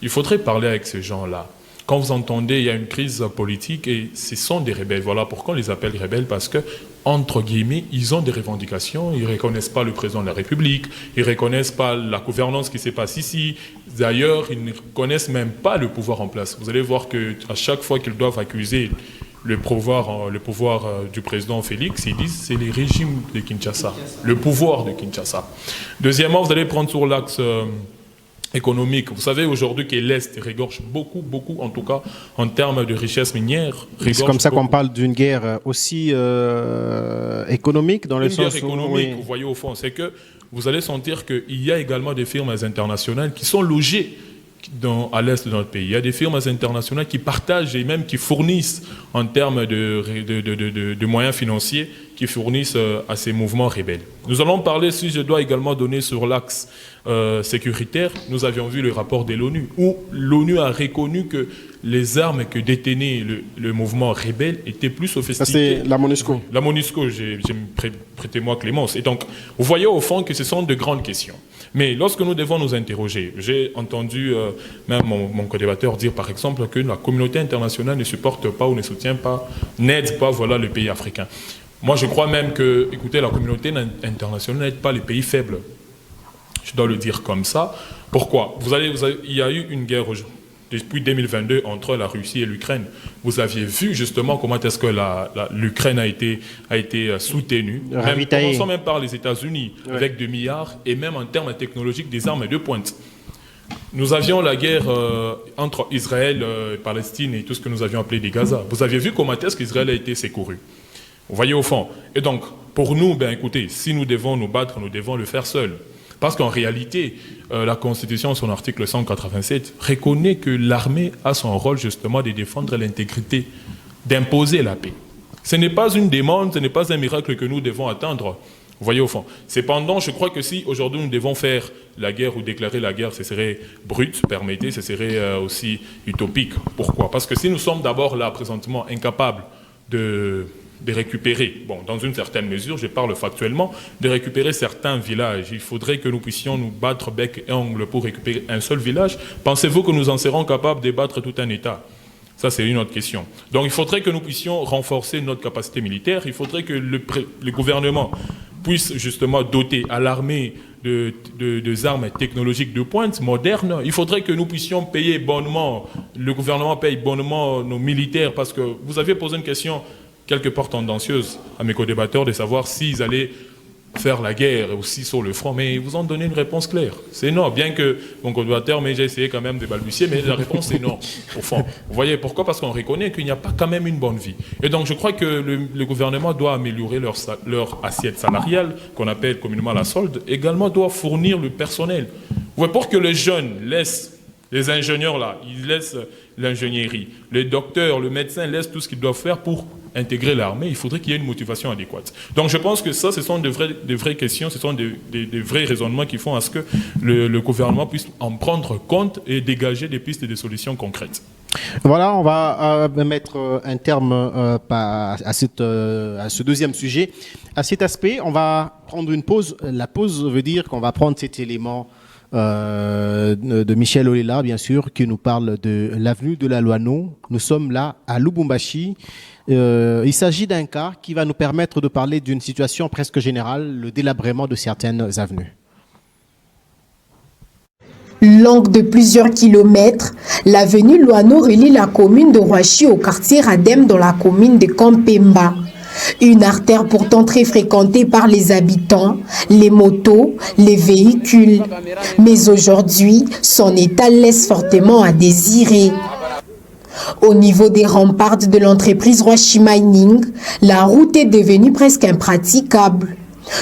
il faudrait parler avec ces gens-là. Quand vous entendez, il y a une crise politique et ce sont des rebelles. Voilà pourquoi on les appelle rebelles, parce que, entre guillemets, ils ont des revendications, ils ne reconnaissent pas le président de la République, ils ne reconnaissent pas la gouvernance qui se passe ici. D'ailleurs, ils ne reconnaissent même pas le pouvoir en place. Vous allez voir qu'à chaque fois qu'ils doivent accuser le pouvoir du président Félix, ils disent que c'est le régime de Kinshasa, le pouvoir de Kinshasa. Deuxièmement, vous allez prendre sur l'axe économique. Vous savez aujourd'hui que l'Est regorge beaucoup, en tout cas en termes de richesse minière. C'est comme ça qu'on parle d'une guerre aussi économique dans le sens où... Une guerre économique, vous voyez au fond, c'est que vous allez sentir qu'il y a également des firmes internationales qui sont logées à l'est de notre pays. Il y a des firmes internationales qui partagent et même qui fournissent en termes de moyens financiers, qui fournissent à ces mouvements rebelles. Nous allons parler, si je dois également donner sur l'axe sécuritaire, nous avions vu le rapport de l'ONU, où l'ONU a reconnu que les armes que détenait le mouvement rebelle étaient plus sophistiquées. Ça, c'est la MONUSCO. La MONUSCO, prêtez-moi Clémence. Et donc, vous voyez au fond que ce sont de grandes questions. Mais lorsque nous devons nous interroger, j'ai entendu même mon co-débatteur dire par exemple que la communauté internationale ne supporte pas ou ne soutient pas, n'aide pas le pays africain. Moi, je crois même que, écoutez, la communauté internationale n'aide pas les pays faibles. Je dois le dire comme ça. Pourquoi ? Il y a eu une guerre depuis 2022 entre la Russie et l'Ukraine. Vous aviez vu justement comment est-ce que l'Ukraine a été soutenue. Commençons même par les États-Unis, avec 2 milliards, et même en termes technologiques, des armes de pointe. nous avions la guerre entre Israël et Palestine et tout ce que nous avions appelé des Gaza. Vous aviez vu comment est-ce qu'Israël a été secouru. Vous voyez au fond. Et donc, pour nous, écoutez, si nous devons nous battre, nous devons le faire seuls. Parce qu'en réalité, la Constitution, son article 187, reconnaît que l'armée a son rôle justement de défendre l'intégrité, d'imposer la paix. Ce n'est pas une demande, ce n'est pas un miracle que nous devons attendre. Vous voyez au fond. Cependant, je crois que si aujourd'hui nous devons faire la guerre ou déclarer la guerre, ce serait brut, permettez, ce serait aussi utopique. Pourquoi? Parce que si nous sommes d'abord là, présentement, incapables de récupérer, bon, dans une certaine mesure, je parle factuellement, de récupérer certains villages. Il faudrait que nous puissions nous battre bec et ongle pour récupérer un seul village. Pensez-vous que nous en serons capables de battre tout un État? Ça, c'est une autre question. Donc, il faudrait que nous puissions renforcer notre capacité militaire. Il faudrait que le gouvernement puisse justement doter à l'armée de armes technologiques de pointe, modernes. Il faudrait que nous puissions payer bonnement, le gouvernement paye bonnement nos militaires, parce que vous avez posé une question quelque part tendancieuse à mes co-débatteurs de savoir s'ils allaient faire la guerre aussi sur le front, mais ils vous ont donné une réponse claire. C'est non, bien que mon co-débatteur, mais j'ai essayé quand même de balbutier, mais la réponse est non, au fond. Vous voyez pourquoi? Parce qu'on reconnaît qu'il n'y a pas quand même une bonne vie. Et donc je crois que le gouvernement doit améliorer leur assiette salariale, qu'on appelle communément la solde, également doit fournir le personnel. Ouais, pour que les jeunes laissent, les ingénieurs là, ils laissent l'ingénierie, les docteurs, le médecin laissent tout ce qu'ils doivent faire pour intégrer l'armée, il faudrait qu'il y ait une motivation adéquate. Donc je pense que ça, ce sont de vraies questions, ce sont des vrais raisonnements qui font à ce que le gouvernement puisse en prendre compte et dégager des pistes et des solutions concrètes. Voilà, on va mettre un terme à ce deuxième sujet. À cet aspect, on va prendre une pause. La pause veut dire qu'on va prendre cet élément de Michel Olela, bien sûr, qui nous parle de l'avenue de la Loano. Nous sommes là à Lubumbashi. Il s'agit d'un cas qui va nous permettre de parler d'une situation presque générale, le délabrement de certaines avenues. Longue de plusieurs kilomètres, l'avenue Loano relie la commune de Roachi au quartier Radem dans la commune de Kampemba. Une artère pourtant très fréquentée par les habitants, les motos, les véhicules. Mais aujourd'hui, son état laisse fortement à désirer. Au niveau des remparts de l'entreprise Roachi Mining, la route est devenue presque impraticable.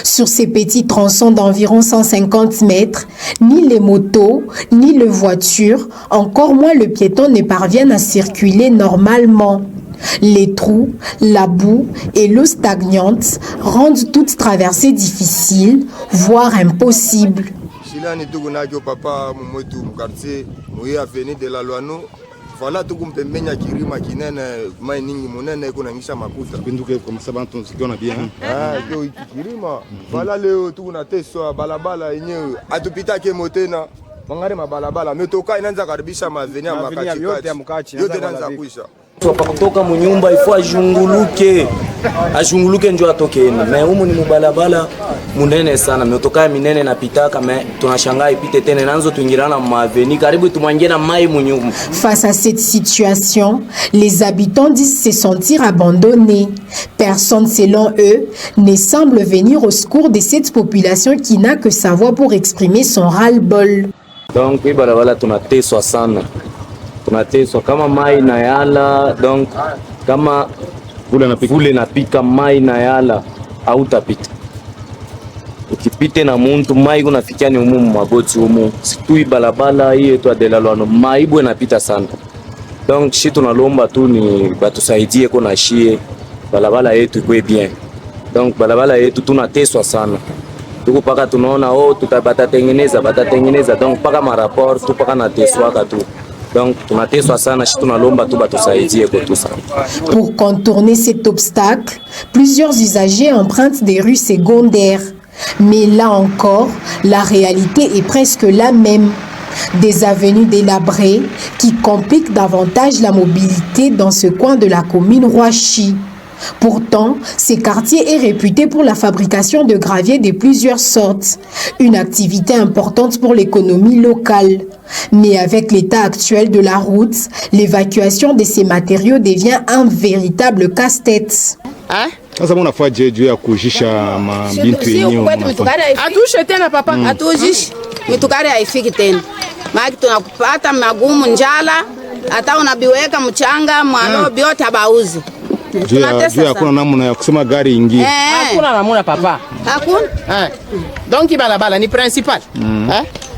Sur ces petits tronçons d'environ 150 mètres, ni les motos, ni les voitures, encore moins le piéton ne parviennent à circuler normalement. Les trous, la boue et l'eau stagnante rendent toute traversée difficile, voire impossible. Voilà tout comme pembenya kirima kinene mining munene kunangisha makuta binduke kwa sababu tusikiona bien ndio kirima voilà leo tunateswa balabala yenyewe atupitake motena mangare mabalabala metoka inaanza karibisha mavenia makati yote inaanza kuisha kutoka munyumba ifo ashunguluke ndio atoke me humu ni mubalabala munene sana metoka minene na pitaka me tunashangaa ipite tena nanzo tuingirana maveni karibu tumwangie na mai munyumba. Face à cette situation, les habitants disent se sentir abandonnés. Personne selon eux ne semble venir au secours de cette population qui n'a que sa voix pour exprimer son ras-le-bol. Donc balabala tunateswa sana. Tunateswa kama mai na yala, donc kama vule napika mai na yala hautapita. Ukipite na muntu mai kunafikia ni umu maboti umu. Situi balabala hii yetu de la Loano mai bwe napita sana. Donc shi tunalomba tu ni batusaidie kuna shie balabala yetu ikwe bien. Donc balabala yetu tunateswa sana. Tuko paka tunaona batatengeneza donc paka maraport tu paka nateswa tu. Donc, pour contourner cet obstacle, plusieurs usagers empruntent des rues secondaires. Mais là encore, la réalité est presque la même. Des avenues délabrées qui compliquent davantage la mobilité dans ce coin de la commune Roachi. Pourtant, ce quartier est réputé pour la fabrication de gravier de plusieurs sortes, une activité importante pour l'économie locale. Mais avec l'état actuel de la route, l'évacuation de ces matériaux devient un véritable casse-tête. Sasa unafaa juu ya kujisha mabintu yenyewe. Atushe tena papa, atujishe. Mitukare haifiki tena. Maki tunakupata magumu njala, hata unabiweka mchanga mwalo biote bauzi. Juu hakuna namna ya kusema gari ingie. Hakuna namna papa. Hakuna? Donc balabala ni principal.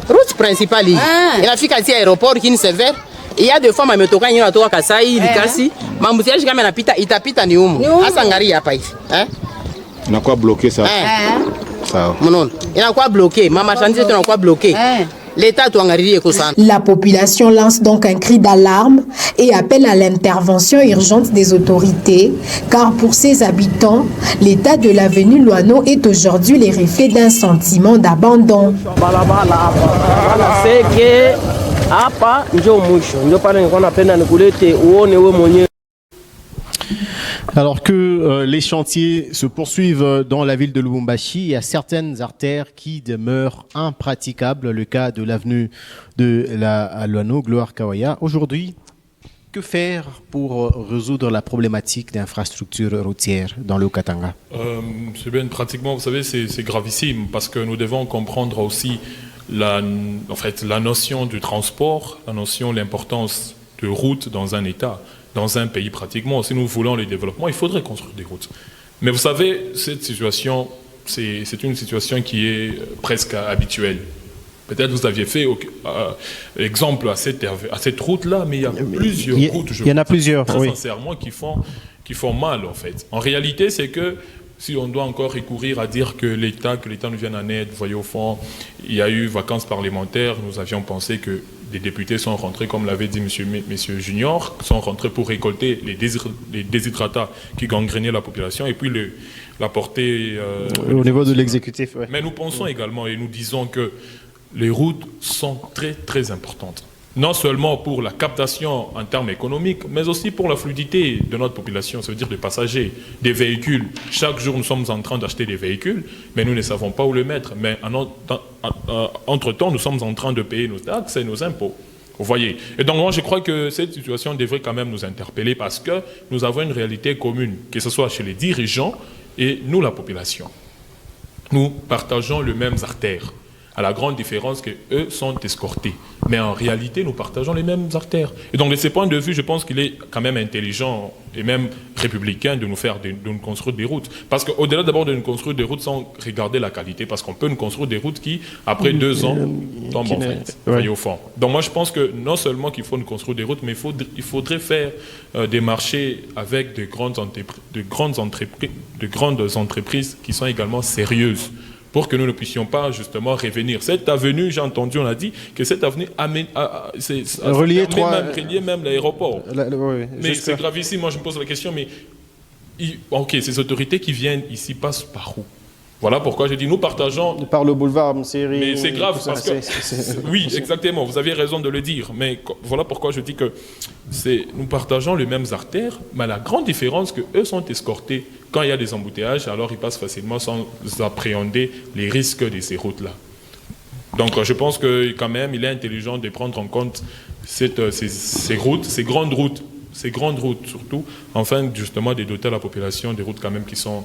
Route principale hii. Inafika ici aéroport Kin Sever. Il y a des fois mametoka nyinyi watoka Kasai, Likasi, mambutiaji kama inapita itapita ni humu. Hasa ngari hapa hivi. Inakuwa bloqué ça. Sawa. Mnaona? Inakuwa bloqué, mama chantier tunakuwa bloqué. L'État doit ngaririe ko sana. La population lance donc un cri d'alarme et appelle à l'intervention urgente des autorités, car pour ses habitants, l'état de l'avenue Loano est aujourd'hui le reflet d'un sentiment d'abandon. Alors que les chantiers se poursuivent dans la ville de Lubumbashi, il y a certaines artères qui demeurent impraticables. Le cas de l'avenue de la Loano, Gloire Kawaya. Aujourd'hui, que faire pour résoudre la problématique d'infrastructures routières dans le Katanga? C'est bien, pratiquement, vous savez, c'est gravissime parce que nous devons comprendre aussi la notion du transport, la notion de l'importance de routes dans un État. Dans un pays pratiquement, si nous voulons le développement, il faudrait construire des routes. Mais vous savez, cette situation, c'est une situation qui est presque habituelle. Peut-être vous aviez fait exemple à cette route-là, mais il y a plusieurs routes, il y en a plusieurs, très oui. sincèrement, qui font mal, en fait. En réalité, c'est que si on doit encore recourir à dire que l'État nous vienne en aide, vous voyez, au fond, il y a eu vacances parlementaires, nous avions pensé que les députés sont rentrés, comme l'avait dit monsieur Junior, sont rentrés pour récolter les déshydratats qui gangrénaient la population et puis la porter... au niveau de l'exécutif, ouais. Mais nous pensons également et nous disons que les routes sont très très importantes. Non seulement pour la captation en termes économiques, mais aussi pour la fluidité de notre population, ça veut dire des passagers, des véhicules. Chaque jour, nous sommes en train d'acheter des véhicules, mais nous ne savons pas où le mettre. Mais entre-temps, nous sommes en train de payer nos taxes et nos impôts. Vous voyez. Et donc, moi, je crois que cette situation devrait quand même nous interpeller parce que nous avons une réalité commune, que ce soit chez les dirigeants et nous, la population. Nous partageons les mêmes artères, à la grande différence qu'eux sont escortés. Mais en réalité, nous partageons les mêmes artères. Et donc, de ce point de vue, je pense qu'il est quand même intelligent et même républicain de nous construire des routes. Parce qu'au-delà d'abord de nous construire des routes sans regarder la qualité, parce qu'on peut nous construire des routes qui, après 2 ans, tombent en fait, voyez, au fond. Donc moi, je pense que non seulement qu'il faut nous construire des routes, mais il faudrait faire des marchés avec de grandes entreprises qui sont également sérieuses, pour que nous ne puissions pas justement revenir. Cette avenue, j'ai entendu, on a dit que cette avenue relier même l'aéroport. Oui, mais c'est grave ici, moi je me pose la question, mais ok, ces autorités qui viennent ici passent par où? Voilà pourquoi je dis, nous partageons... Par le boulevard Msiri. Mais c'est grave, parce que... Oui, exactement, vous avez raison de le dire. Mais voilà pourquoi je dis que nous partageons les mêmes artères, mais la grande différence, c'est qu'eux sont escortés. Quand il y a des embouteillages, alors ils passent facilement sans appréhender les risques de ces routes-là. Donc je pense que quand même, il est intelligent de prendre en compte ces routes, ces grandes routes surtout, afin justement de doter la population des routes quand même qui sont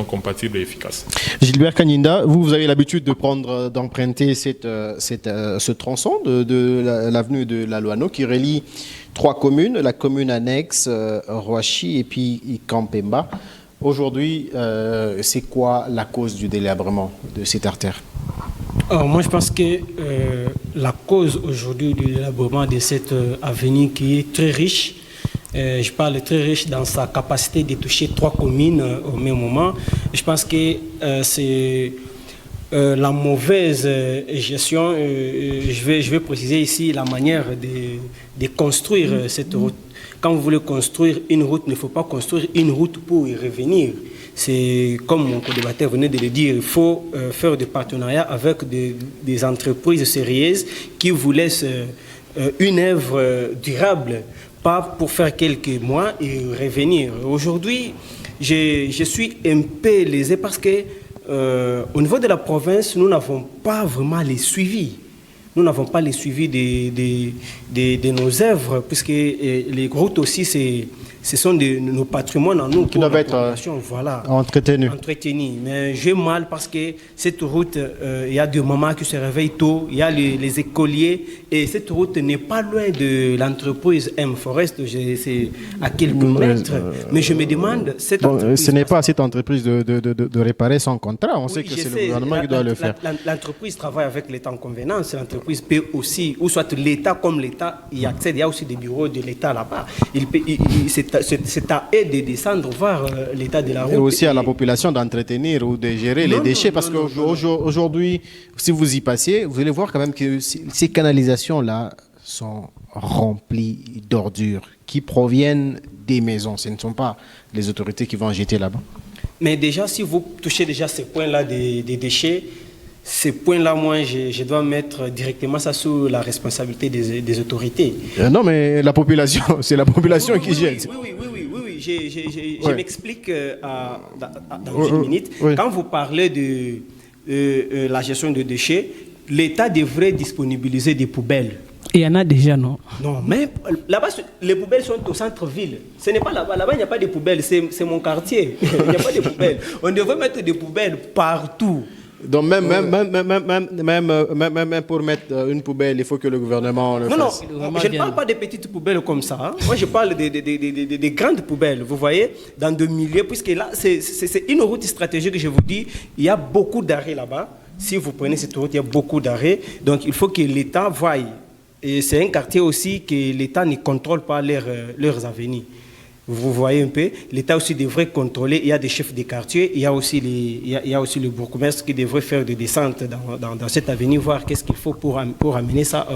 compatibles et efficaces. Gilbert Kanyinda, vous avez l'habitude d'emprunter ce tronçon de l'avenue de la Loano qui relie 3 communes, la commune annexe, Roachi et puis Kampemba. Aujourd'hui, c'est quoi la cause du délabrement de cette artère? Moi, je pense que la cause aujourd'hui du délabrement de cette avenue qui est très riche, je parle très riche dans sa capacité de toucher 3 communes au même moment. Je pense que c'est la mauvaise gestion. Je vais préciser ici la manière de construire cette route. Quand vous voulez construire une route, il ne faut pas construire une route pour y revenir. C'est comme mon co-débatteur venait de le dire, il faut faire des partenariats avec des entreprises sérieuses qui vous laissent une œuvre durable, pas pour faire quelques mois et revenir. Aujourd'hui, je suis un peu lésé parce que au niveau de la province, nous n'avons pas vraiment les suivis. Nous n'avons pas les suivis de nos œuvres, puisque les routes aussi, ce sont nos patrimoines en nous qui doivent être entretenus. Mais j'ai mal parce que cette route, il y a des mamans qui se réveillent tôt, il y a les écoliers, et cette route n'est pas loin de l'entreprise M-Forest, c'est à quelques mètres. Mais je me demande, cette entreprise... Ce n'est pas à cette entreprise de réparer son contrat, on sait que c'est le gouvernement qui doit le faire. L'entreprise travaille avec l'État en convenance, l'entreprise peut aussi, ou soit l'État comme l'État y accède, il y a aussi des bureaux de l'État là-bas. C'est à eux de descendre voir l'état de la route. Et aussi à la population d'entretenir ou de gérer les déchets, parce qu'aujourd'hui, si vous y passez, vous allez voir quand même que ces canalisations-là sont remplies d'ordures qui proviennent des maisons. Ce ne sont pas les autorités qui vont en jeter là-bas. Mais déjà, si vous touchez déjà ces points-là des déchets, ces points-là, moi, je dois mettre directement ça sous la responsabilité des autorités. Non, mais la population, c'est la population qui jette. Oui. Je m'explique dans une minute. Quand vous parlez de la gestion de déchets, l'État devrait disponibiliser des poubelles. Et il y en a déjà, non? Non, mais là-bas, les poubelles sont au centre-ville. Ce n'est pas là-bas. Là-bas, il n'y a pas de poubelles. C'est mon quartier. Il n'y a pas de poubelles. On devrait mettre des poubelles partout. Donc même pour mettre une poubelle, il faut que le gouvernement le fasse. Non, je ne parle pas des petites poubelles comme ça. Hein. Moi, je parle des grandes poubelles, vous voyez, dans des milieux, puisque là, c'est une route stratégique, je vous dis, il y a beaucoup d'arrêts là-bas. Si vous prenez cette route, il y a beaucoup d'arrêts. Donc, il faut que l'État voie. Et c'est un quartier aussi que l'État ne contrôle pas leurs avenirs. Vous voyez un peu, l'État aussi devrait contrôler. Il y a des chefs de quartier, il y a aussi le bourgmestre qui devrait faire des descentes dans cette avenue, voir qu'est-ce qu'il faut pour amener ça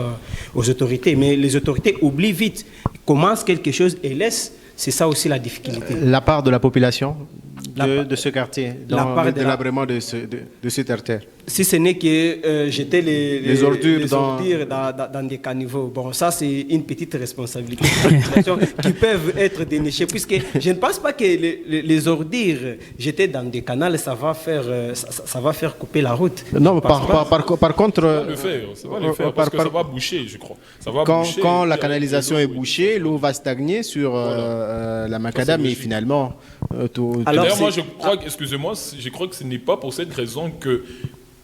aux autorités. Mais les autorités oublient vite, commencent quelque chose et laissent. C'est ça aussi la difficulté. La part de la population de ce quartier, dans le délabrement de cette artère. Si ce n'est que jeter les ordures dans des caniveaux. Bon, ça c'est une petite responsabilité qui peuvent être dénichées, puisque je ne pense pas que les ordures jetées dans des canaux, ça va faire couper la route. Non, par contre... Ça va le faire, parce que ça va boucher, je crois. Ça va boucher, quand la canalisation est bouchée, l'eau va stagner sur la macadam, mais finalement... D'ailleurs, moi, je crois que ce n'est pas pour cette raison que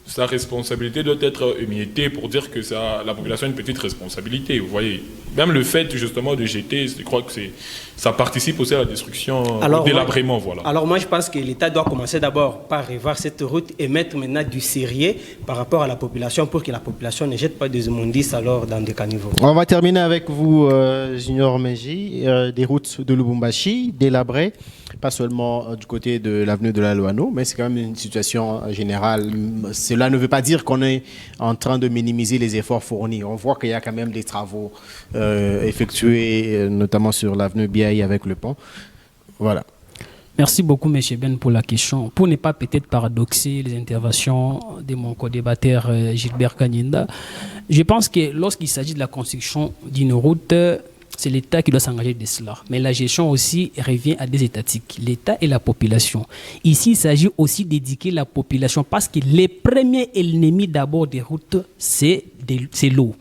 sa responsabilité doit être émiettée pour dire que la population a une petite responsabilité. Vous voyez, même le fait justement de jeter, je crois que ça participe aussi à la destruction, au délabrement. Voilà. Alors moi, je pense que l'État doit commencer d'abord par revoir cette route et mettre maintenant du sérieux par rapport à la population pour que la population ne jette pas des immondices alors dans des caniveaux. On va terminer avec vous, Junior Meji, des routes de Lubumbashi délabrées, pas seulement du côté de l'avenue de la Loano, mais c'est quand même une situation générale. Cela ne veut pas dire qu'on est en train de minimiser les efforts fournis. On voit qu'il y a quand même des travaux effectués, notamment sur l'avenue Biaï avec le pont. Voilà. Merci beaucoup, M. Ben, pour la question. Pour ne pas peut-être paradoxer les interventions de mon co-débatteur Gilbert Kanyinda, je pense que lorsqu'il s'agit de la construction d'une route, c'est l'État qui doit s'engager de cela. Mais la gestion aussi revient à des étatiques, l'État et la population. Ici, il s'agit aussi d'éduquer la population parce que les premiers ennemis d'abord des routes, c'est l'eau.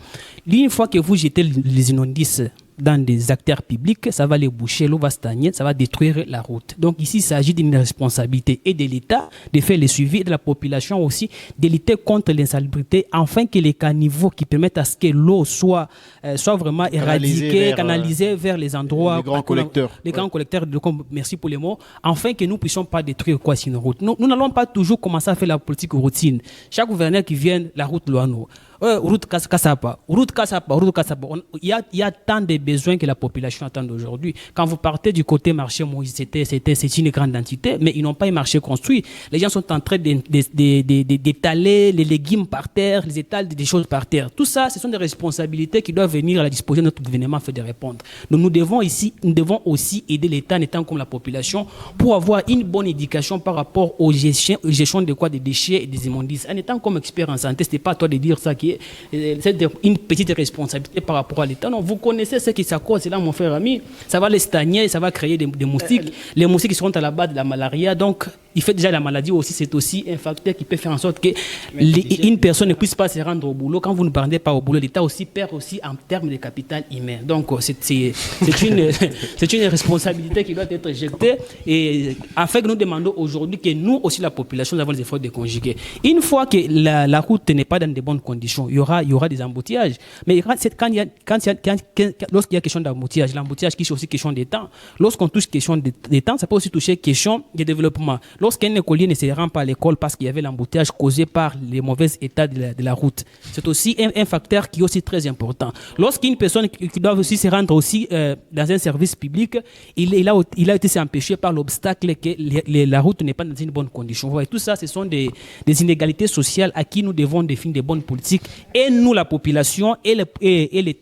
Une fois que vous jetez les immondices dans des acteurs publics, ça va les boucher, l'eau va stagner, ça va détruire la route. Donc ici, il s'agit d'une responsabilité et de l'État de faire le suivi, de la population aussi, de lutter contre l'insalubrité, afin que les caniveaux qui permettent à ce que l'eau soit vraiment éradiquée, canalisée vers les endroits... Les grands collecteurs. Les grands collecteurs, merci pour les mots, afin que nous ne puissions pas détruire quoi sur nos routes. Nous n'allons pas toujours commencer à faire la politique routine. Chaque gouverneur qui vient, la route Loano, route Kassapa, route Kassapa. Il y a tant de besoins que la population attend aujourd'hui. Quand vous partez du côté marché Moïse, c'est une grande entité, mais ils n'ont pas un marché construit. Les gens sont en train d'étaler les légumes par terre, les étals des choses par terre. Tout ça, ce sont des responsabilités qui doivent venir à la disposition de notre gouvernement afin de répondre. Donc nous devons aussi aider l'État en étant comme la population pour avoir une bonne éducation par rapport aux gestions des déchets et des immondices. En étant comme expert en santé, ce n'est pas à toi de dire ça qui est une petite responsabilité par rapport à l'État. Non, vous connaissez ce que ça cause là, mon frère ami, ça va les stagner, ça va créer des moustiques. Les moustiques qui seront à la base de la malaria. Donc, il fait déjà la maladie aussi, c'est aussi un facteur qui peut faire en sorte que une personne ne puisse pas se rendre au boulot. Quand vous ne parlez pas au boulot, l'État aussi perd aussi en termes de capital humain. Donc, c'est une responsabilité qui doit être éjectée. Et afin que nous demandons aujourd'hui que nous aussi, la population, nous avons les efforts de conjuguer. Une fois que la route n'est pas dans de bonnes conditions, il y aura des embouteillages. Mais lorsqu'il y a question d'embouteillage, l'embouteillage qui est aussi question de temps. Lorsqu'on touche question de temps, ça peut aussi toucher question de développement. Lorsqu'un écolier ne se rend pas à l'école parce qu'il y avait l'embouteillage causé par les mauvais états de la route, c'est aussi un facteur qui est aussi très important. Lorsqu'une personne qui doit aussi se rendre aussi dans un service public, il a été empêché par l'obstacle que la route n'est pas dans une bonne condition. Tout ça, ce sont des inégalités sociales à qui nous devons définir des bonnes politiques. Et nous, la population et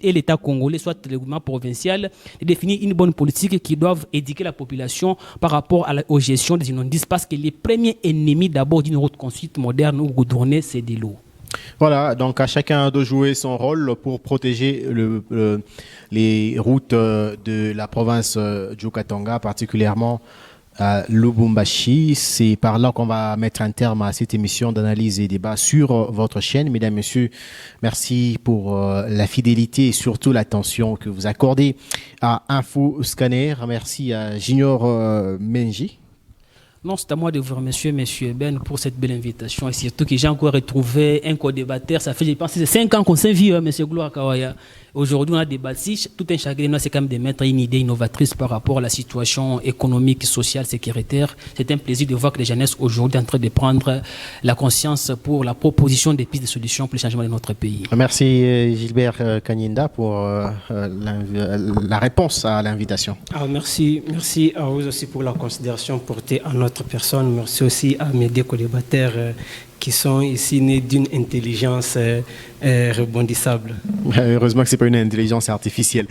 l'État congolais, soit le gouvernement provincial, de définir une bonne politique qui doivent éduquer la population par rapport aux gestions des inondations. Parce que les premiers ennemis d'abord d'une route construite moderne ou goudronnée, c'est de l'eau. Voilà, donc à chacun de jouer son rôle pour protéger les routes de la province du Katanga, particulièrement à Lubumbashi. C'est par là qu'on va mettre un terme à cette émission d'analyse et débat sur votre chaîne. Mesdames, Messieurs, merci pour la fidélité et surtout l'attention que vous accordez à Info Scanner. Merci à Junior Menji. Non, c'est à moi de vous remercier, M. Ben, pour cette belle invitation. Et surtout que j'ai encore retrouvé un co-débatteur. Ça fait, je pense, 5 ans qu'on s'est vu, M. Gloire Kawaya. Aujourd'hui, on a débattu. Tout un chacun de nous, c'est quand même de mettre une idée innovatrice par rapport à la situation économique, sociale, sécuritaire. C'est un plaisir de voir que les jeunesses aujourd'hui sont en train de prendre la conscience pour la proposition des pistes de solutions pour le changement de notre pays. Merci Gilbert Kanyinda pour la réponse à l'invitation. Merci à vous aussi pour la considération portée à notre personne. Merci aussi à mes deux co-débatteurs qui sont ici nés d'une intelligence rebondissable. Heureusement que ce n'est pas une intelligence artificielle.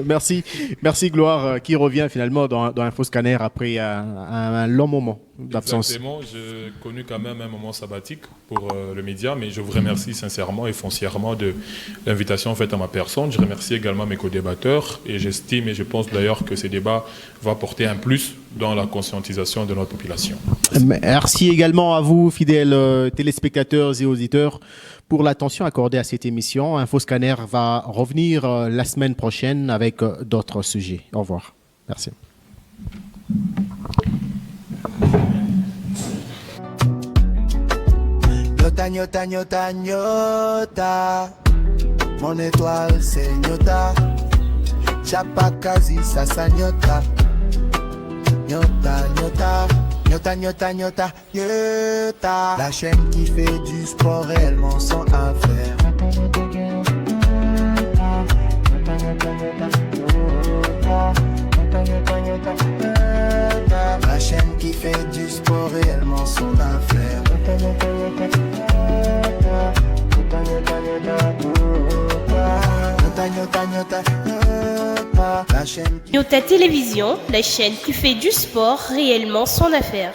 Merci. Merci Gloire, qui revient finalement dans Info Scanner après un long moment d'absence. Exactement, j'ai connu quand même un moment sabbatique pour le média, mais je vous remercie sincèrement et foncièrement de l'invitation faite à ma personne. Je remercie également mes co-débatteurs et j'estime et je pense d'ailleurs que ces débats vont apporter un plus dans la conscientisation de notre population. Merci également à vous, fidèles téléspectateurs et auditeurs, pour l'attention accordée à cette émission. Info Scanner va revenir la semaine prochaine avec d'autres sujets. Au revoir. Merci. Nyota, nyota, nyota, nyota. Mon étoile, c'est nyota. Chapakazi, sasa nyota. Nyota, nyota. Nyota, nyota, nyota, nyota. La chaîne qui fait du sport réellement sans affaire. La chaîne qui fait du sport réellement sans affaire. Nyota Télévision, la chaîne qui fait du sport réellement son affaire.